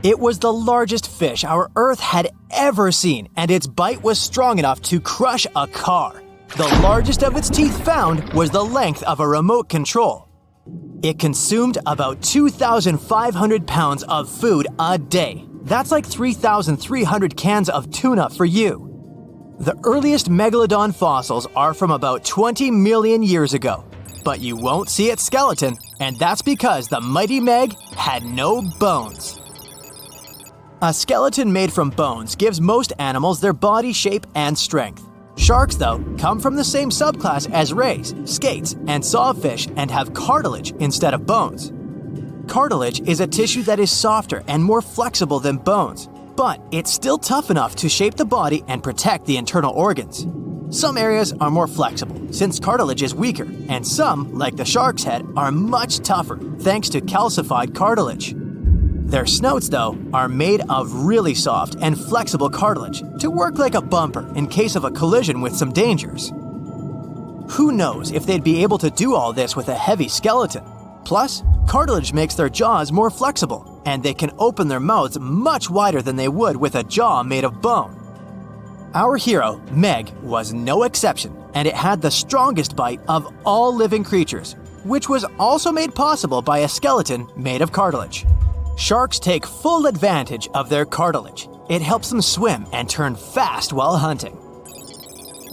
It was the largest fish our Earth had ever seen, and its bite was strong enough to crush a car. The largest of its teeth found was the length of a remote control. It consumed about 2,500 pounds of food a day. That's like 3,300 cans of tuna for you. The earliest Megalodon fossils are from about 20 million years ago, but you won't see its skeleton, and that's because the mighty Meg had no bones. A skeleton made from bones gives most animals their body shape and strength. Sharks, though, come from the same subclass as rays, skates, and sawfish and have cartilage instead of bones. Cartilage is a tissue that is softer and more flexible than bones, but it's still tough enough to shape the body and protect the internal organs. Some areas are more flexible, since cartilage is weaker, and some, like the shark's head, are much tougher thanks to calcified cartilage. Their snouts, though, are made of really soft and flexible cartilage to work like a bumper in case of a collision with some dangers. Who knows if they'd be able to do all this with a heavy skeleton? Plus, cartilage makes their jaws more flexible, and they can open their mouths much wider than they would with a jaw made of bone. Our hero, Meg, was no exception, and it had the strongest bite of all living creatures, which was also made possible by a skeleton made of cartilage. Sharks take full advantage of their cartilage. It helps them swim and turn fast while hunting.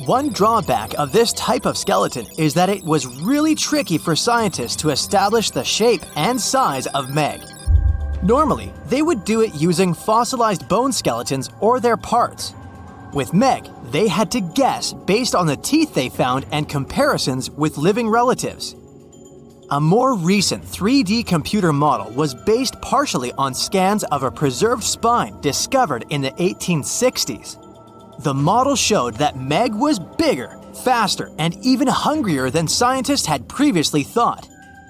One drawback of this type of skeleton is that it was really tricky for scientists to establish the shape and size of Meg. Normally, they would do it using fossilized bone skeletons or their parts. With Meg, they had to guess based on the teeth they found and comparisons with living relatives. A more recent 3D computer model was based partially on scans of a preserved spine discovered in the 1860s. The model showed that Meg was bigger, faster, and even hungrier than scientists had previously thought.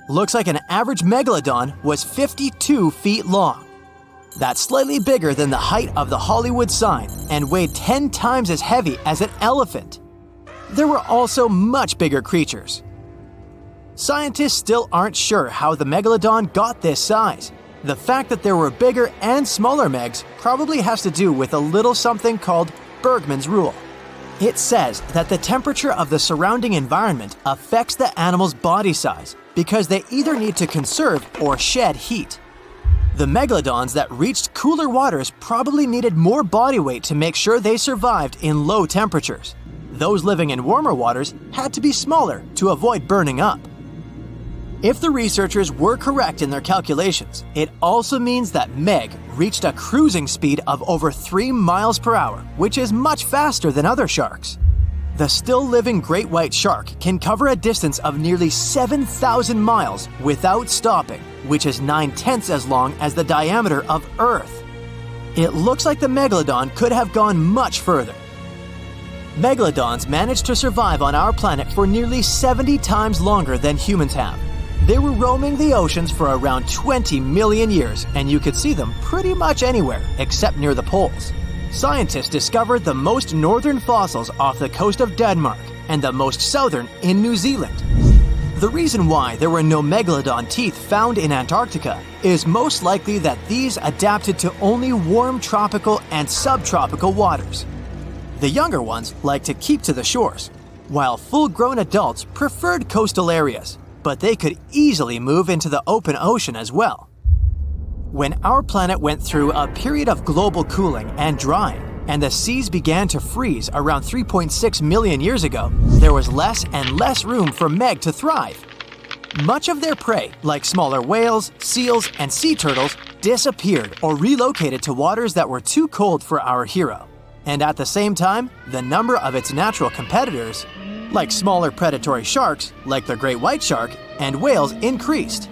Looks like an average Megalodon was 52 feet long. That's slightly bigger than the height of the Hollywood sign and weighed 10 times as heavy as an elephant. There were also much bigger creatures. Scientists still aren't sure how the Megalodon got this size. The fact that there were bigger and smaller Megs probably has to do with a little something called Bergmann's rule. It says that the temperature of the surrounding environment affects the animal's body size because they either need to conserve or shed heat. The Megalodons that reached cooler waters probably needed more body weight to make sure they survived in low temperatures. Those living in warmer waters had to be smaller to avoid burning up. If the researchers were correct in their calculations, it also means that Meg reached a cruising speed of over 3 miles per hour, which is much faster than other sharks. The still-living great white shark can cover a distance of nearly 7,000 miles without stopping, which is 9/10 as long as the diameter of Earth. It looks like the Megalodon could have gone much further. Megalodons managed to survive on our planet for nearly 70 times longer than humans have. They were roaming the oceans for around 20 million years, and you could see them pretty much anywhere except near the poles. Scientists discovered the most northern fossils off the coast of Denmark and the most southern in New Zealand. The reason why there were no Megalodon teeth found in Antarctica is most likely that these adapted to only warm tropical and subtropical waters. The younger ones like to keep to the shores, while full-grown adults preferred coastal areas, but they could easily move into the open ocean as well. When our planet went through a period of global cooling and drying, and the seas began to freeze around 3.6 million years ago, there was less and less room for Meg to thrive. Much of their prey, like smaller whales, seals, and sea turtles, disappeared or relocated to waters that were too cold for our hero. And at the same time, the number of its natural competitors, like smaller predatory sharks, like the great white shark, and whales, increased.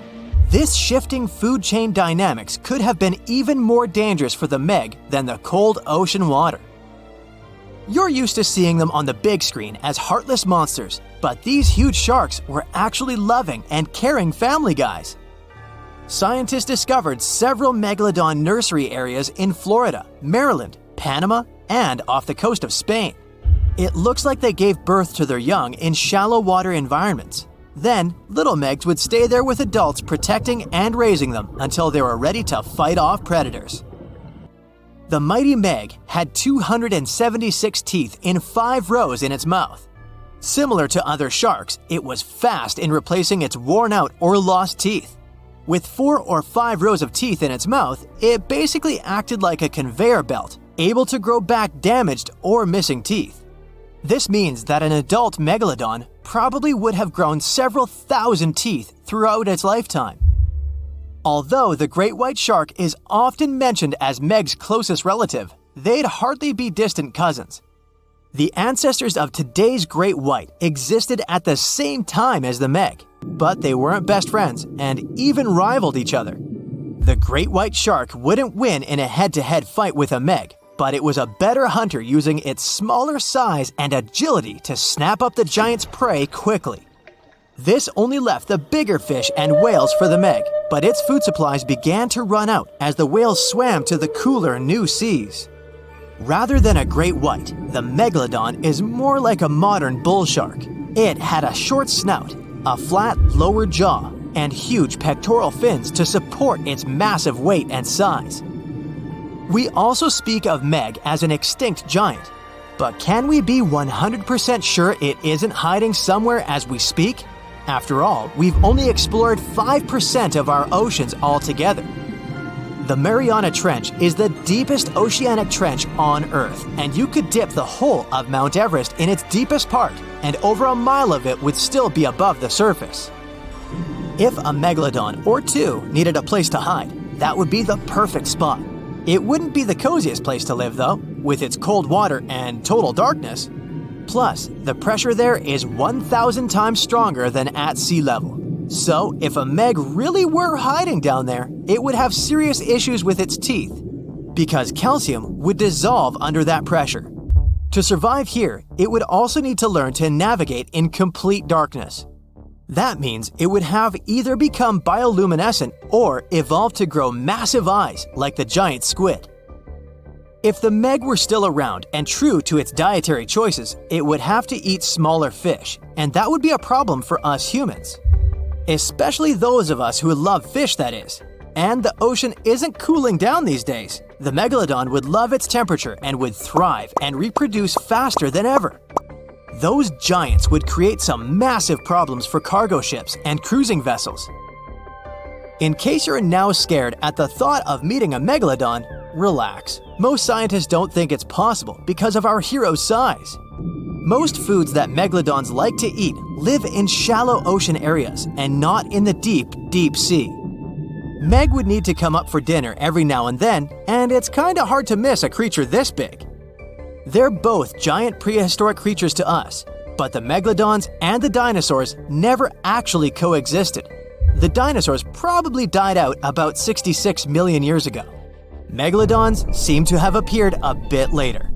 This shifting food chain dynamics could have been even more dangerous for the Meg than the cold ocean water. You're used to seeing them on the big screen as heartless monsters, but these huge sharks were actually loving and caring family guys. Scientists discovered several Megalodon nursery areas in Florida, Maryland, Panama, and off the coast of Spain. It looks like they gave birth to their young in shallow water environments. Then, little Megs would stay there with adults protecting and raising them until they were ready to fight off predators. The mighty Meg had 276 teeth in 5 rows in its mouth. Similar to other sharks, it was fast in replacing its worn-out or lost teeth. With 4 or 5 rows of teeth in its mouth, it basically acted like a conveyor belt, able to grow back damaged or missing teeth. This means that an adult megalodon probably would have grown several thousand teeth throughout its lifetime. Although the great white shark is often mentioned as Meg's closest relative, they'd hardly be distant cousins. The ancestors of today's great white existed at the same time as the Meg, but they weren't best friends and even rivaled each other. The great white shark wouldn't win in a head-to-head fight with a Meg, but it was a better hunter using its smaller size and agility to snap up the giant's prey quickly. This only left the bigger fish and whales for the Meg, but its food supplies began to run out as the whales swam to the cooler new seas. Rather than a great white, the Megalodon is more like a modern bull shark. It had a short snout, a flat lower jaw, and huge pectoral fins to support its massive weight and size. We also speak of Meg as an extinct giant, but can we be 100% sure it isn't hiding somewhere as we speak? After all, we've only explored 5% of our oceans altogether. The Mariana Trench is the deepest oceanic trench on Earth, and you could dip the whole of Mount Everest in its deepest part, and over a mile of it would still be above the surface. If a megalodon or two needed a place to hide, that would be the perfect spot. It wouldn't be the coziest place to live, though, with its cold water and total darkness. Plus, the pressure there is 1,000 times stronger than at sea level. So, if a Meg really were hiding down there, it would have serious issues with its teeth, because calcium would dissolve under that pressure. To survive here, it would also need to learn to navigate in complete darkness. That means it would have either become bioluminescent or evolve to grow massive eyes like the giant squid. If the Meg were still around and true to its dietary choices, it would have to eat smaller fish, and that would be a problem for us humans. Especially those of us who love fish, that is. And the ocean isn't cooling down these days. The Megalodon would love its temperature and would thrive and reproduce faster than ever. Those giants would create some massive problems for cargo ships and cruising vessels. In case you're now scared at the thought of meeting a megalodon, relax. Most scientists don't think it's possible because of our hero's size. Most foods that megalodons like to eat live in shallow ocean areas and not in the deep, deep sea. Meg would need to come up for dinner every now and then, and it's kinda hard to miss a creature this big. They're both giant prehistoric creatures to us, but the megalodons and the dinosaurs never actually coexisted. The dinosaurs probably died out about 66 million years ago. Megalodons seem to have appeared a bit later.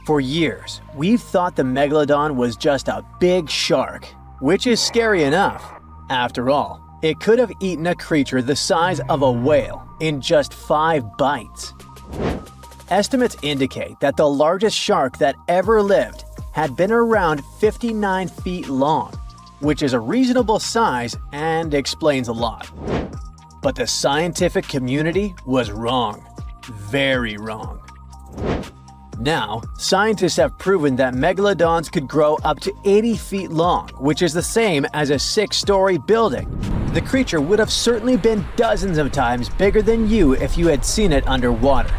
For years, we've thought the megalodon was just a big shark, which is scary enough. After all, it could have eaten a creature the size of a whale in just 5 bites. Estimates indicate that the largest shark that ever lived had been around 59 feet long, which is a reasonable size and explains a lot. But the scientific community was wrong. Very wrong. Now, scientists have proven that megalodons could grow up to 80 feet long, which is the same as a 6-story building. The creature would have certainly been dozens of times bigger than you if you had seen it underwater.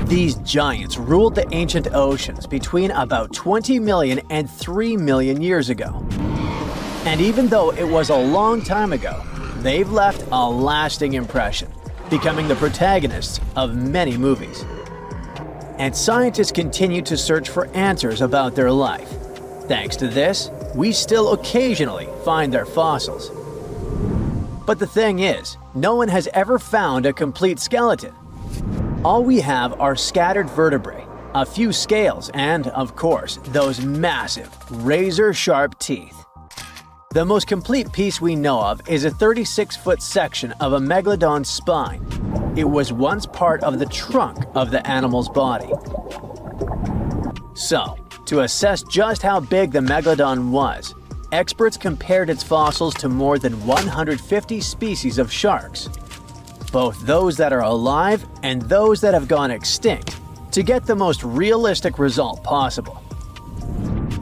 These giants ruled the ancient oceans between about 20 million and 3 million years ago. And even though it was a long time ago, they've left a lasting impression, becoming the protagonists of many movies. And scientists continue to search for answers about their life. Thanks to this, we still occasionally find their fossils. But the thing is, no one has ever found a complete skeleton. All we have are scattered vertebrae, a few scales, and, of course, those massive, razor-sharp teeth. The most complete piece we know of is a 36-foot section of a megalodon's spine. It was once part of the trunk of the animal's body. So, to assess just how big the megalodon was, experts compared its fossils to more than 150 species of sharks. both those that are alive and those that have gone extinct, to get the most realistic result possible.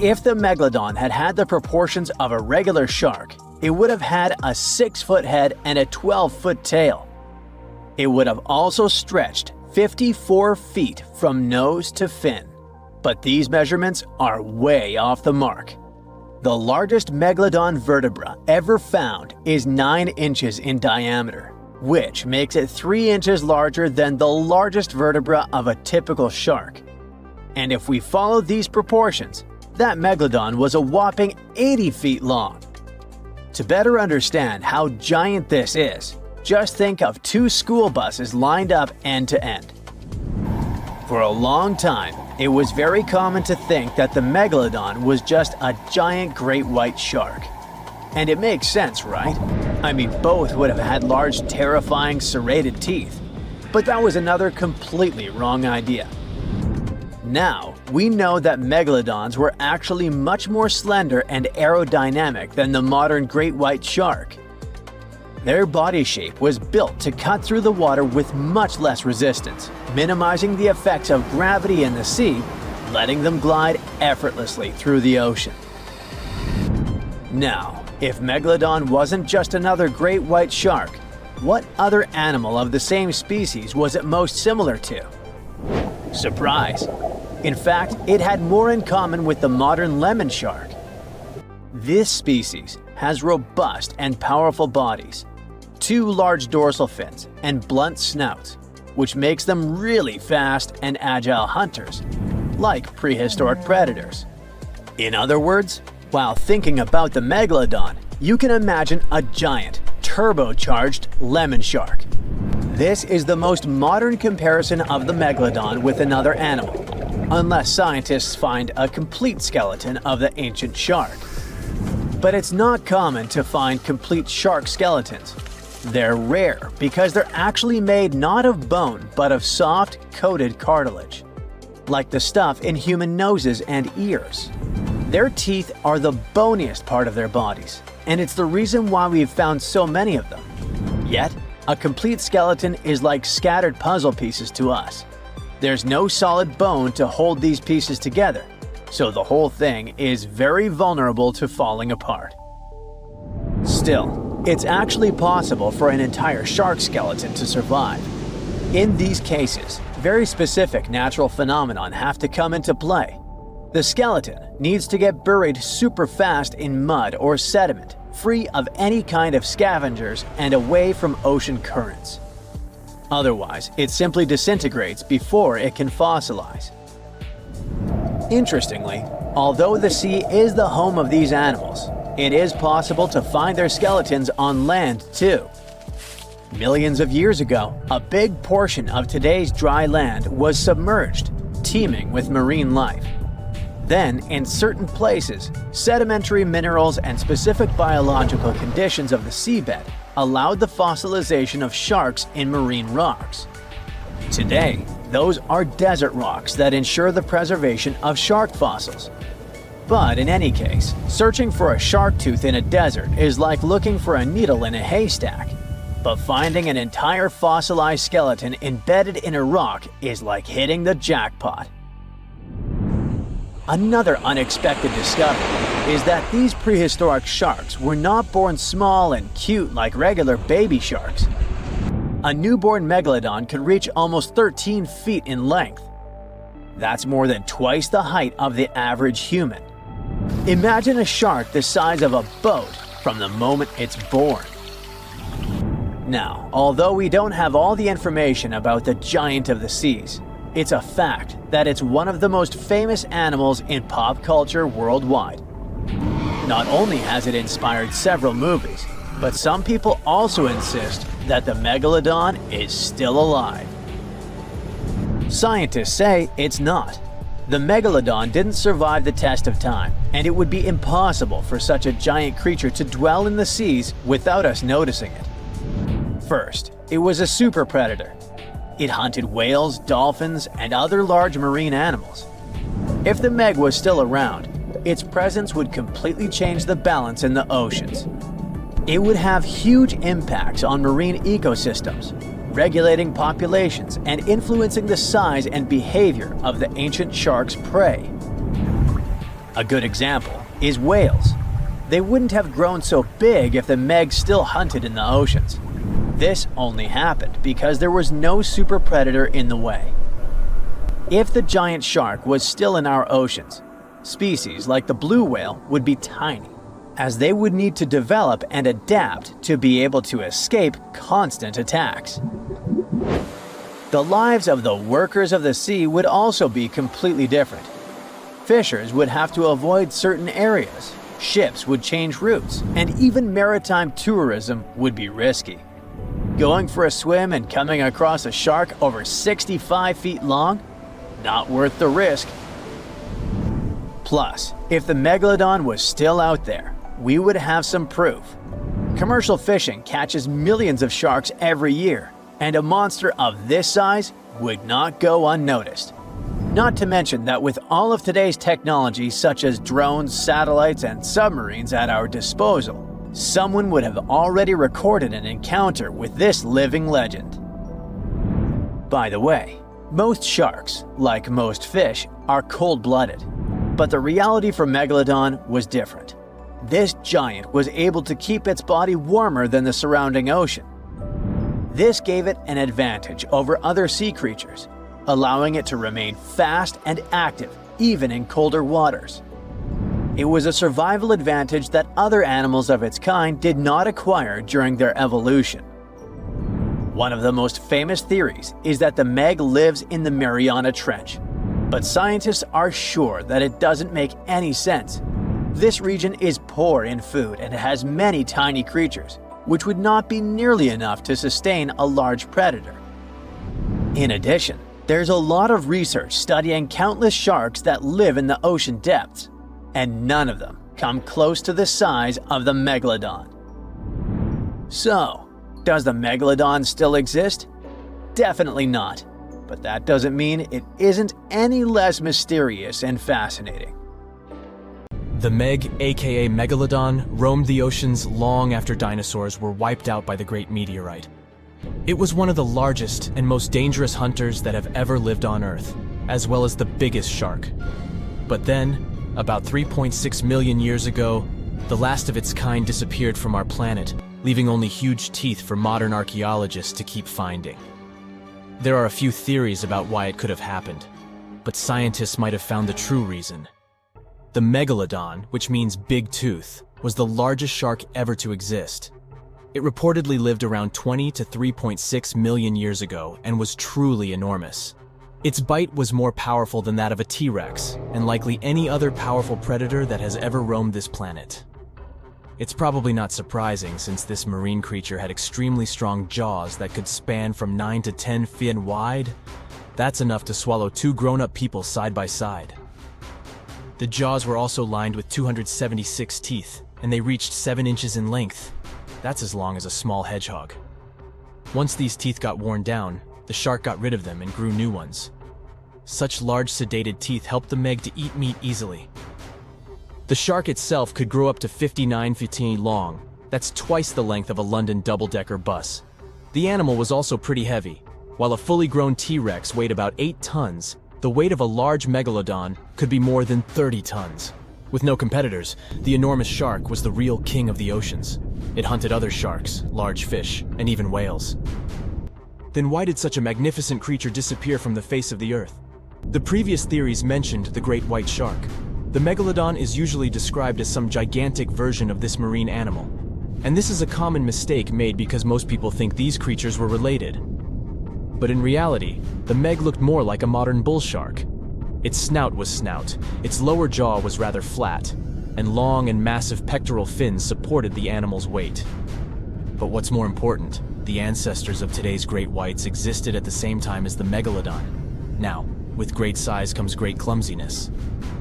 If the Megalodon had had the proportions of a regular shark, it would have had a 6-foot head and a 12-foot tail. It would have also stretched 54 feet from nose to fin. But these measurements are way off the mark. The largest Megalodon vertebra ever found is 9 inches in diameter, which makes it 3 inches larger than the largest vertebra of a typical shark. And if we follow these proportions, that Megalodon was a whopping 80 feet long. To better understand how giant this is, just think of 2 school buses lined up end to end. For a long time, it was very common to think that the Megalodon was just a giant great white shark. And it makes sense, right? I mean, both would have had large, terrifying, serrated teeth. But that was another completely wrong idea. Now, we know that Megalodons were actually much more slender and aerodynamic than the modern great white shark. Their body shape was built to cut through the water with much less resistance, minimizing the effects of gravity in the sea, letting them glide effortlessly through the ocean. Now, if Megalodon wasn't just another great white shark, what other animal of the same species was it most similar to? Surprise! In fact, it had more in common with the modern lemon shark. This species has robust and powerful bodies, 2 large dorsal fins, and blunt snouts, which makes them really fast and agile hunters, like prehistoric predators. In other words, while thinking about the Megalodon, you can imagine a giant, turbocharged lemon shark. This is the most modern comparison of the Megalodon with another animal, unless scientists find a complete skeleton of the ancient shark. But it's not common to find complete shark skeletons. They're rare because they're actually made not of bone but of soft, coated cartilage, like the stuff in human noses and ears. Their teeth are the boniest part of their bodies, and it's the reason why we've found so many of them. Yet, a complete skeleton is like scattered puzzle pieces to us. There's no solid bone to hold these pieces together, so the whole thing is very vulnerable to falling apart. Still, it's actually possible for an entire shark skeleton to survive. In these cases, very specific natural phenomena have to come into play. The skeleton needs to get buried super fast in mud or sediment, free of any kind of scavengers and away from ocean currents. Otherwise, it simply disintegrates before it can fossilize. Interestingly, although the sea is the home of these animals, it is possible to find their skeletons on land too. Millions of years ago, a big portion of today's dry land was submerged, teeming with marine life. Then, in certain places, sedimentary minerals and specific biological conditions of the seabed allowed the fossilization of sharks in marine rocks. Today, those are desert rocks that ensure the preservation of shark fossils. But in any case, searching for a shark tooth in a desert is like looking for a needle in a haystack. But finding an entire fossilized skeleton embedded in a rock is like hitting the jackpot. Another unexpected discovery is that these prehistoric sharks were not born small and cute like regular baby sharks. A newborn Megalodon could reach almost 13 feet in length. That's more than twice the height of the average human. Imagine a shark the size of a boat from the moment it's born. Now, although we don't have all the information about the giant of the seas, it's a fact that it's one of the most famous animals in pop culture worldwide. Not only has it inspired several movies, but some people also insist that the Megalodon is still alive. Scientists say it's not. The Megalodon didn't survive the test of time, and it would be impossible for such a giant creature to dwell in the seas without us noticing it. First, it was a super predator. It hunted whales, dolphins, and other large marine animals. If the Meg was still around, its presence would completely change the balance in the oceans. It would have huge impacts on marine ecosystems, regulating populations and influencing the size and behavior of the ancient shark's prey. A good example is whales. They wouldn't have grown so big if the Meg still hunted in the oceans. This only happened because there was no super predator in the way. If the giant shark was still in our oceans, species like the blue whale would be tiny, as they would need to develop and adapt to be able to escape constant attacks. The lives of the workers of the sea would also be completely different. Fishers would have to avoid certain areas, ships would change routes, and even maritime tourism would be risky. Going for a swim and coming across a shark over 65 feet long? Not worth the risk. Plus, if the Megalodon was still out there, we would have some proof. Commercial fishing catches millions of sharks every year, and a monster of this size would not go unnoticed. Not to mention that with all of today's technology such as drones, satellites, and submarines at our disposal, someone would have already recorded an encounter with this living legend. By the way, most sharks, like most fish, are cold-blooded. But the reality for Megalodon was different. This giant was able to keep its body warmer than the surrounding ocean. This gave it an advantage over other sea creatures, allowing it to remain fast and active even in colder waters. It was a survival advantage that other animals of its kind did not acquire during their evolution. One of the most famous theories is that the Meg lives in the Mariana Trench, but scientists are sure that it doesn't make any sense. This region is poor in food and has many tiny creatures, which would not be nearly enough to sustain a large predator. In addition, there's a lot of research studying countless sharks that live in the ocean depths, and none of them come close to the size of the Megalodon. So, does the Megalodon still exist? Definitely not, but that doesn't mean it isn't any less mysterious and fascinating. The Meg, aka Megalodon, roamed the oceans long after dinosaurs were wiped out by the Great Meteorite. It was one of the largest and most dangerous hunters that have ever lived on Earth, as well as the biggest shark. But then, about 3.6 million years ago, the last of its kind disappeared from our planet, leaving only huge teeth for modern archaeologists to keep finding. There are a few theories about why it could have happened, but scientists might have found the true reason. The Megalodon, which means big tooth, was the largest shark ever to exist. It reportedly lived around 20 to 3.6 million years ago and was truly enormous. Its bite was more powerful than that of a T-Rex, and likely any other powerful predator that has ever roamed this planet. It's probably not surprising since this marine creature had extremely strong jaws that could span from 9 to 10 feet wide. That's enough to swallow two grown-up people side by side. The jaws were also lined with 276 teeth, and they reached 7 inches in length. That's as long as a small hedgehog. Once these teeth got worn down, the shark got rid of them and grew new ones. Such large sedated teeth helped the Meg to eat meat easily. The shark itself could grow up to 59 feet long. That's twice the length of a London double-decker bus. The animal was also pretty heavy. While a fully grown T-Rex weighed about 8 tons, the weight of a large Megalodon could be more than 30 tons. With no competitors, the enormous shark was the real king of the oceans. It hunted other sharks, large fish, and even whales. Then why did such a magnificent creature disappear from the face of the Earth? The previous theories mentioned the great white shark. The Megalodon is usually described as some gigantic version of this marine animal. And this is a common mistake made because most people think these creatures were related. But in reality, the Meg looked more like a modern bull shark. Its snout was snout, its lower jaw was rather flat, and long and massive pectoral fins supported the animal's weight. But what's more important, the ancestors of today's great whites existed at the same time as the Megalodon. Now, with great size comes great clumsiness.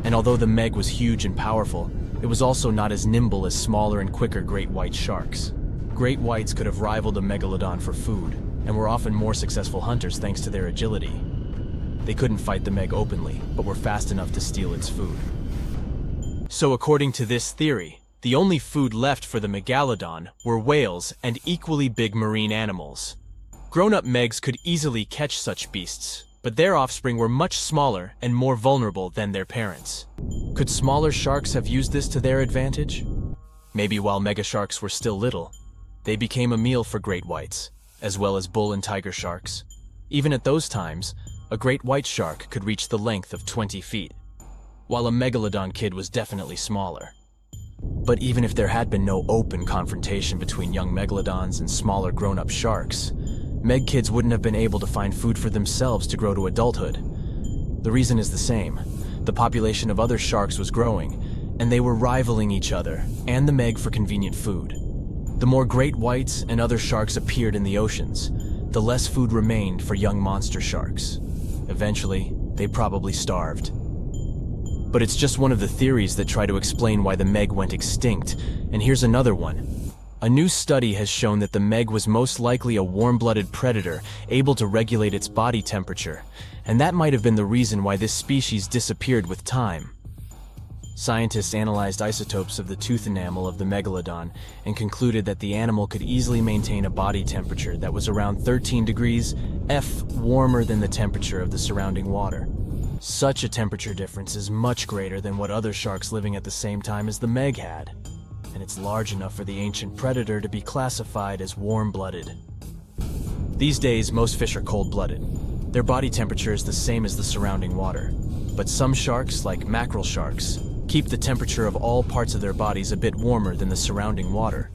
And although the Meg was huge and powerful, it was also not as nimble as smaller and quicker great white sharks. Great whites could have rivaled the Megalodon for food, and were often more successful hunters thanks to their agility. They couldn't fight the Meg openly, but were fast enough to steal its food. So according to this theory, the only food left for the Megalodon were whales and equally big marine animals. Grown-up Megs could easily catch such beasts, but their offspring were much smaller and more vulnerable than their parents. Could smaller sharks have used this to their advantage? Maybe while megasharks were still little, they became a meal for great whites, as well as bull and tiger sharks. Even at those times, a great white shark could reach the length of 20 feet, while a megalodon kid was definitely smaller. But even if there had been no open confrontation between young megalodons and smaller grown-up sharks, Meg kids wouldn't have been able to find food for themselves to grow to adulthood. The reason is the same. The population of other sharks was growing, and they were rivaling each other and the Meg for convenient food. The more great whites and other sharks appeared in the oceans, the less food remained for young monster sharks. Eventually, they probably starved. But it's just one of the theories that try to explain why the Meg went extinct, and here's another one. A new study has shown that the Meg was most likely a warm-blooded predator able to regulate its body temperature, and that might have been the reason why this species disappeared with time. Scientists analyzed isotopes of the tooth enamel of the Megalodon and concluded that the animal could easily maintain a body temperature that was around 13 degrees F warmer than the temperature of the surrounding water. Such a temperature difference is much greater than what other sharks living at the same time as the Meg had, and it's large enough for the ancient predator to be classified as warm-blooded. These days, most fish are cold-blooded. Their body temperature is the same as the surrounding water, but some sharks, like mackerel sharks, keep the temperature of all parts of their bodies a bit warmer than the surrounding water.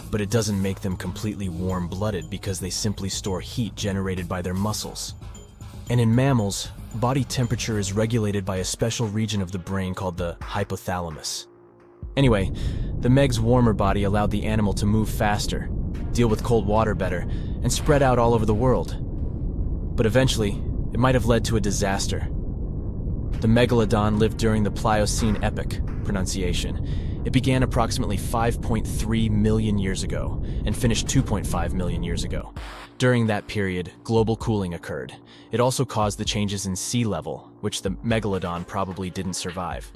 But it doesn't make them completely warm-blooded because they simply store heat generated by their muscles. And in mammals, body temperature is regulated by a special region of the brain called the hypothalamus. Anyway, the Meg's warmer body allowed the animal to move faster, deal with cold water better, and spread out all over the world. But eventually, it might have led to a disaster. The Megalodon lived during the Pliocene epoch, pronunciation. It began approximately 5.3 million years ago and finished 2.5 million years ago. During that period, global cooling occurred. It also caused the changes in sea level, which the Megalodon probably didn't survive.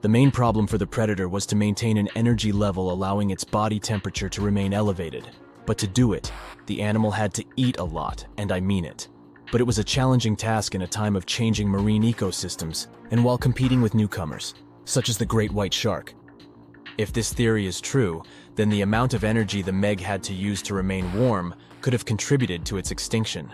The main problem for the predator was to maintain an energy level allowing its body temperature to remain elevated. But to do it, the animal had to eat a lot, and I mean it. But it was a challenging task in a time of changing marine ecosystems, and while competing with newcomers, such as the great white shark. If this theory is true, then the amount of energy the Meg had to use to remain warm could have contributed to its extinction.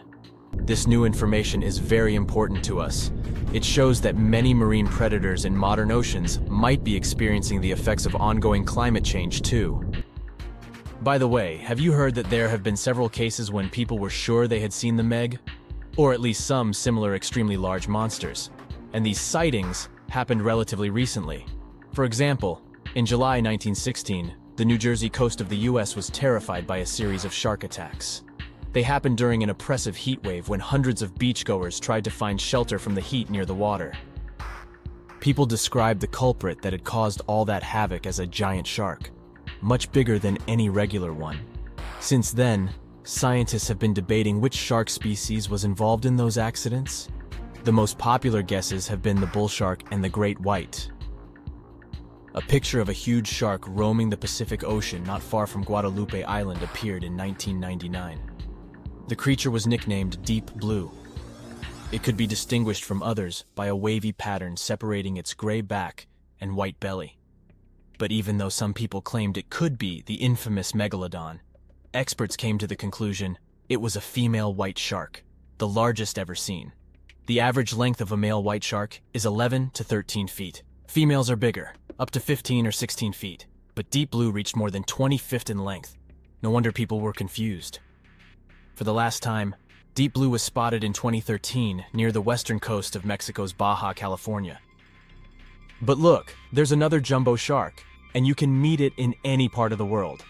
This new information is very important to us. It shows that many marine predators in modern oceans might be experiencing the effects of ongoing climate change too. By the way, have you heard that there have been several cases when people were sure they had seen the Meg? Or at least some similar extremely large monsters. And these sightings happened relatively recently. For example, in July 1916, the New Jersey coast of the US was terrified by a series of shark attacks. They happened during an oppressive heat wave when hundreds of beachgoers tried to find shelter from the heat near the water. People described the culprit that had caused all that havoc as a giant shark, much bigger than any regular one. Since then, scientists have been debating which shark species was involved in those accidents. The most popular guesses have been the bull shark and the great white. A picture of a huge shark roaming the Pacific Ocean not far from Guadalupe Island appeared in 1999. The creature was nicknamed Deep Blue. It could be distinguished from others by a wavy pattern separating its gray back and white belly. But even though some people claimed it could be the infamous Megalodon, experts came to the conclusion it was a female white shark, the largest ever seen. The average length of a male white shark is 11 to 13 feet. Females are bigger, up to 15 or 16 feet, but Deep Blue reached more than 20 feet in length. No wonder people were confused. For the last time, Deep Blue was spotted in 2013 near the western coast of Mexico's Baja California. But look, there's another jumbo shark, and you can meet it in any part of the world.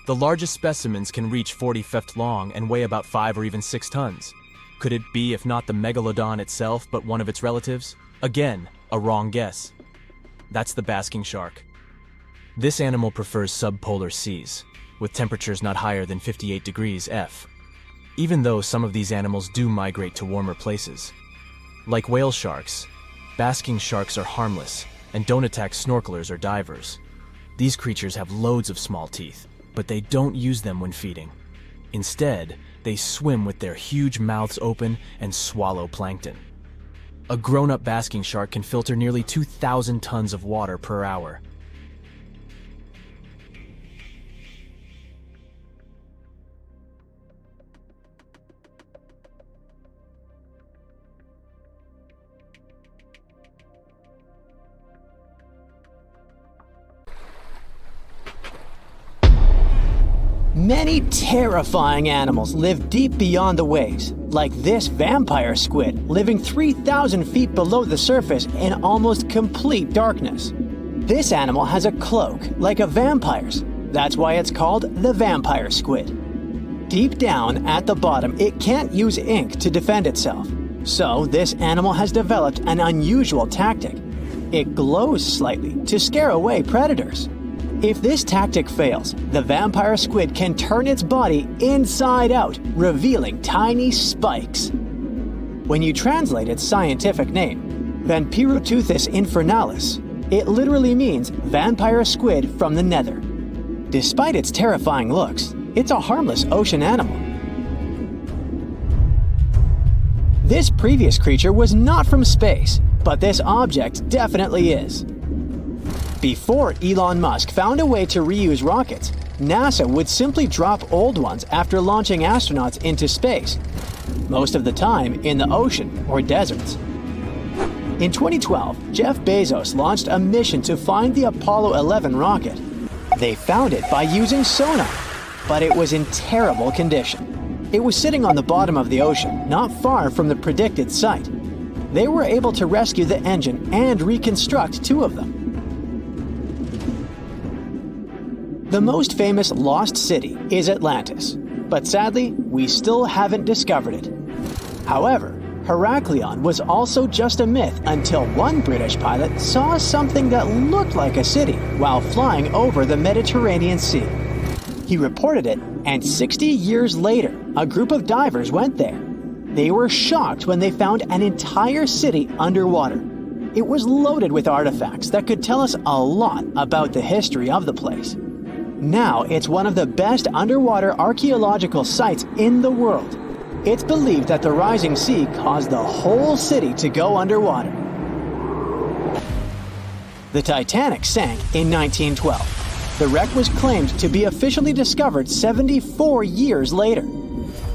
The largest specimens can reach 40 feet long and weigh about 5 or even 6 tons. Could it be, if not the Megalodon itself, but one of its relatives? Again, a wrong guess. That's the basking shark. This animal prefers subpolar seas, with temperatures not higher than 58 degrees F. Even though some of these animals do migrate to warmer places. Like whale sharks, basking sharks are harmless and don't attack snorkelers or divers. These creatures have loads of small teeth, but they don't use them when feeding. Instead, they swim with their huge mouths open and swallow plankton. A grown-up basking shark can filter nearly 2,000 tons of water per hour. Many terrifying animals live deep beyond the waves, like this vampire squid living 3,000 feet below the surface in almost complete darkness. This animal has a cloak, like a vampire's. That's why it's called the vampire squid. Deep down at the bottom, it can't use ink to defend itself. So this animal has developed an unusual tactic. It glows slightly to scare away predators. If this tactic fails, the vampire squid can turn its body inside out, revealing tiny spikes. When you translate its scientific name, Vampiroteuthis infernalis, it literally means vampire squid from the nether. Despite its terrifying looks, it's a harmless ocean animal. This previous creature was not from space, but this object definitely is. Before Elon Musk found a way to reuse rockets, NASA would simply drop old ones after launching astronauts into space, most of the time in the ocean or deserts. In 2012, Jeff Bezos launched a mission to find the Apollo 11 rocket. They found it by using sonar, but it was in terrible condition. It was sitting on the bottom of the ocean, not far from the predicted site. They were able to rescue the engine and reconstruct 2 of them. The most famous lost city is Atlantis, but sadly, we still haven't discovered it. However, Heraklion was also just a myth until one British pilot saw something that looked like a city while flying over the Mediterranean Sea. He reported it, and 60 years later, a group of divers went there. They were shocked when they found an entire city underwater. It was loaded with artifacts that could tell us a lot about the history of the place. Now it's one of the best underwater archaeological sites in the world. It's believed that the rising sea caused the whole city to go underwater. The Titanic sank in 1912. The wreck was claimed to be officially discovered 74 years later.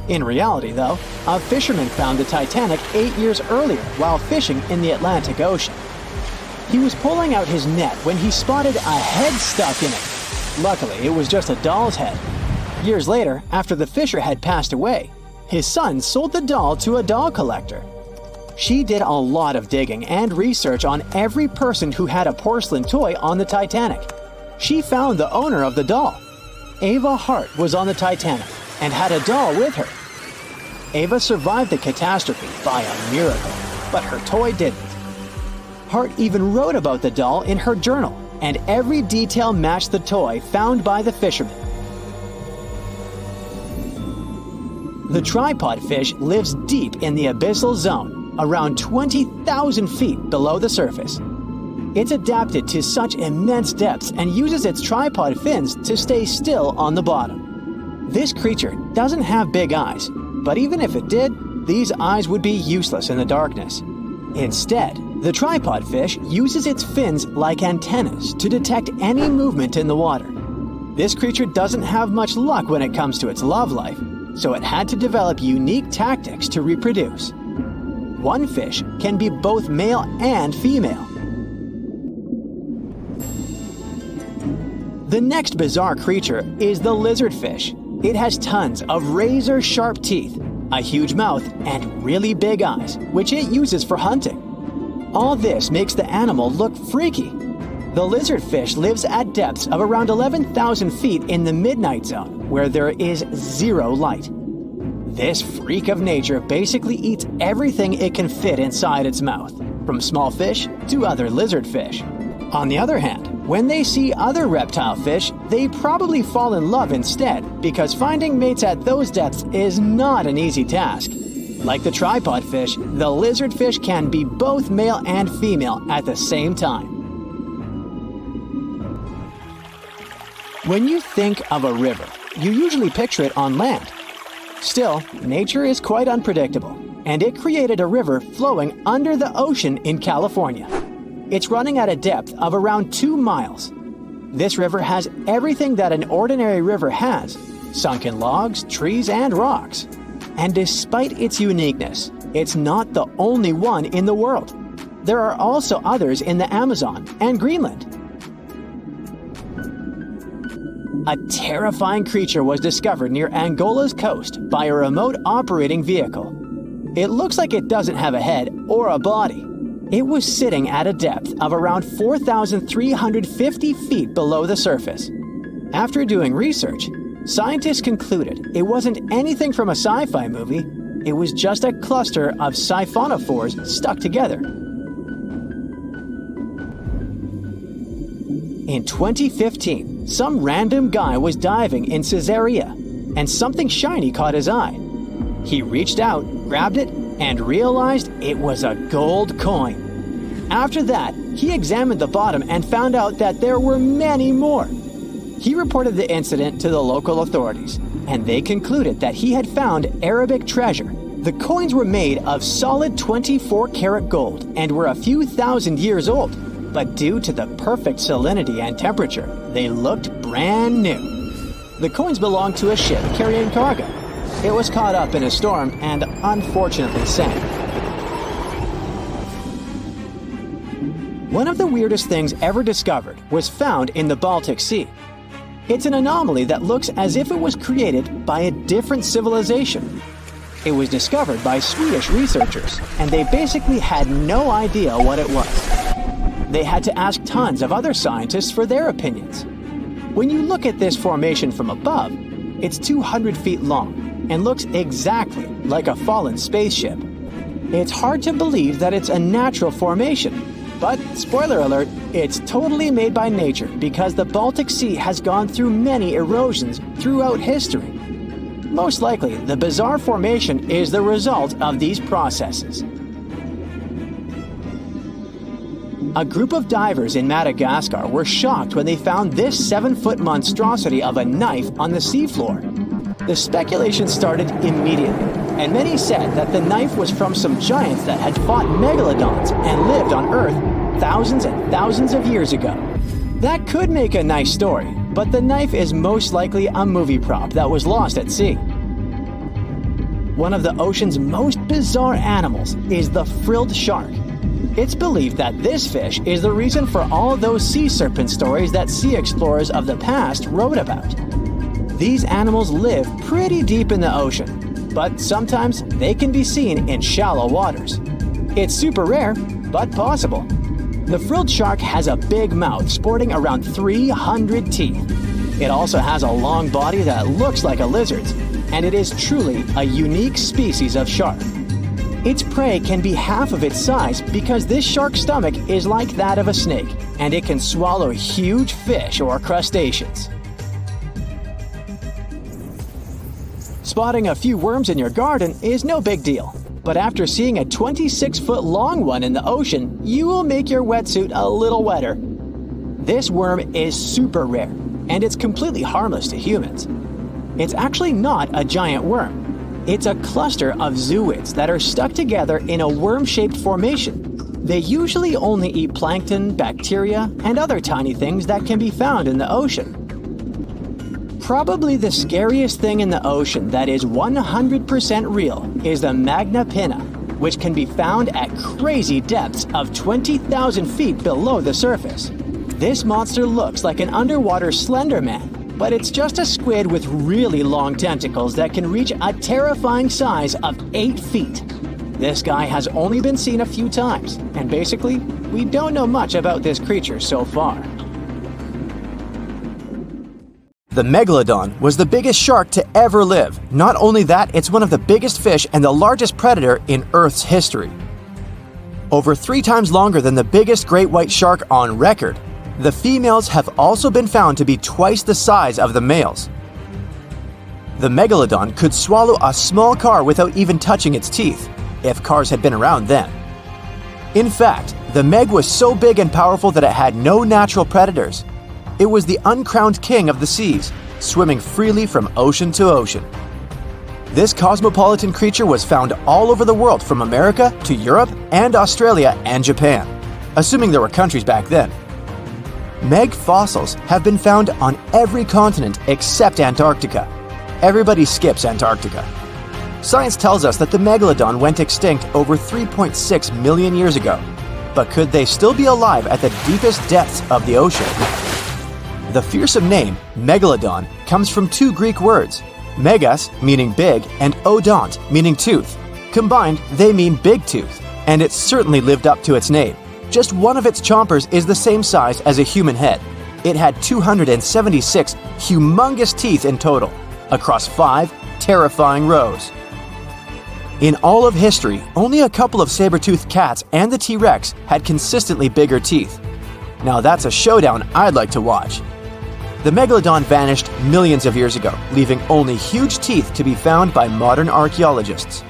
In reality, though, a fisherman found the Titanic 8 years earlier while fishing in the Atlantic Ocean. He was pulling out his net when he spotted a head stuck in it. Luckily, it was just a doll's head. Years later, after the fisher had passed away, his son sold the doll to a doll collector. She did a lot of digging and research on every person who had a porcelain toy on the Titanic. She found the owner of the doll. Ava Hart was on the Titanic and had a doll with her. Ava survived the catastrophe by a miracle, but her toy didn't. Hart even wrote about the doll in her journal, and every detail matched the toy found by the fisherman. The tripod fish lives deep in the abyssal zone, around 20,000 feet below the surface. It's adapted to such immense depths and uses its tripod fins to stay still on the bottom. This creature doesn't have big eyes, but even if it did, these eyes would be useless in the darkness. Instead, the tripod fish uses its fins like antennas to detect any movement in the water. This creature doesn't have much luck when it comes to its love life, so it had to develop unique tactics to reproduce. One fish can be both male and female. The next bizarre creature is the lizardfish. It has tons of razor-sharp teeth, a huge mouth, and really big eyes, which it uses for hunting. All this makes the animal look freaky. The lizardfish lives at depths of around 11,000 feet in the midnight zone, where there is zero light. This freak of nature basically eats everything it can fit inside its mouth, from small fish to other lizardfish. On the other hand, when they see other reptile fish, they probably fall in love instead, because finding mates at those depths is not an easy task. Like the tripod fish, the lizardfish can be both male and female at the same time. When you think of a river, you usually picture it on land. Still, nature is quite unpredictable, and it created a river flowing under the ocean in California. It's running at a depth of around 2 miles. This river has everything that an ordinary river has: sunken logs, trees, and rocks. And despite its uniqueness, it's not the only one in the world. There are also others in the Amazon and Greenland. A terrifying creature was discovered near Angola's coast by a remote operating vehicle. It looks like it doesn't have a head or a body. It was sitting at a depth of around 4,350 feet below the surface. After doing research, scientists concluded it wasn't anything from a sci-fi movie. It was just a cluster of siphonophores stuck together. In 2015, some random guy was diving in Caesarea, and something shiny caught his eye. He reached out, grabbed it, and realized it was a gold coin. After that, he examined the bottom and found out that there were many more. He reported the incident to the local authorities, and they concluded that he had found Arabic treasure. The coins were made of solid 24-karat gold and were a few thousand years old, but due to the perfect salinity and temperature, they looked brand new. The coins belonged to a ship carrying cargo. It was caught up in a storm and unfortunately sank. One of the weirdest things ever discovered was found in the Baltic Sea. It's an anomaly that looks as if it was created by a different civilization. It was discovered by Swedish researchers, and they basically had no idea what it was. They had to ask tons of other scientists for their opinions. When you look at this formation from above, it's 200 feet long and looks exactly like a fallen spaceship. It's hard to believe that it's a natural formation, but spoiler alert, it's totally made by nature because the Baltic Sea has gone through many erosions throughout history. Most likely, the bizarre formation is the result of these processes. A group of divers in Madagascar were shocked when they found this 7-foot monstrosity of a knife on the seafloor. The speculation started immediately, and many said that the knife was from some giants that had fought megalodons and lived on Earth thousands and thousands of years ago. That could make a nice story, but the knife is most likely a movie prop that was lost at sea. One of the ocean's most bizarre animals is the frilled shark. It's believed that this fish is the reason for all those sea serpent stories that sea explorers of the past wrote about. These animals live pretty deep in the ocean, but sometimes they can be seen in shallow waters. It's super rare, but possible. The frilled shark has a big mouth sporting around 300 teeth. It also has a long body that looks like a lizard's, and it is truly a unique species of shark. Its prey can be half of its size because this shark's stomach is like that of a snake, and it can swallow huge fish or crustaceans. Spotting a few worms in your garden is no big deal, but after seeing a 26-foot long one in the ocean, you will make your wetsuit a little wetter. This worm is super rare, and it's completely harmless to humans. It's actually not a giant worm. It's a cluster of zooids that are stuck together in a worm-shaped formation. They usually only eat plankton, bacteria, and other tiny things that can be found in the ocean. Probably the scariest thing in the ocean that is 100% real is the magna pinna, which can be found at crazy depths of 20,000 feet below the surface. This monster looks like an underwater Slender Man, but it's just a squid with really long tentacles that can reach a terrifying size of 8 feet. This guy has only been seen a few times, and basically, we don't know much about this creature so far. The Megalodon was the biggest shark to ever live. Not only that, it's one of the biggest fish and the largest predator in Earth's history. Over 3 times longer than the biggest great white shark on record, the females have also been found to be twice the size of the males. The Megalodon could swallow a small car without even touching its teeth, if cars had been around then. In fact, the Meg was so big and powerful that it had no natural predators. It was the uncrowned king of the seas, swimming freely from ocean to ocean. This cosmopolitan creature was found all over the world from America to Europe and Australia and Japan, assuming there were countries back then. Meg fossils have been found on every continent except Antarctica. Everybody skips Antarctica. Science tells us that the Megalodon went extinct over 3.6 million years ago. But could they still be alive at the deepest depths of the ocean? The fearsome name, Megalodon, comes from two Greek words, megas, meaning big, and odont, meaning tooth. Combined, they mean big tooth, and it's certainly lived up to its name. Just one of its chompers is the same size as a human head. It had 276 humongous teeth in total, across 5 terrifying rows. In all of history, only a couple of saber-toothed cats and the T-Rex had consistently bigger teeth. Now that's a showdown I'd like to watch. The Megalodon vanished millions of years ago, leaving only huge teeth to be found by modern archaeologists.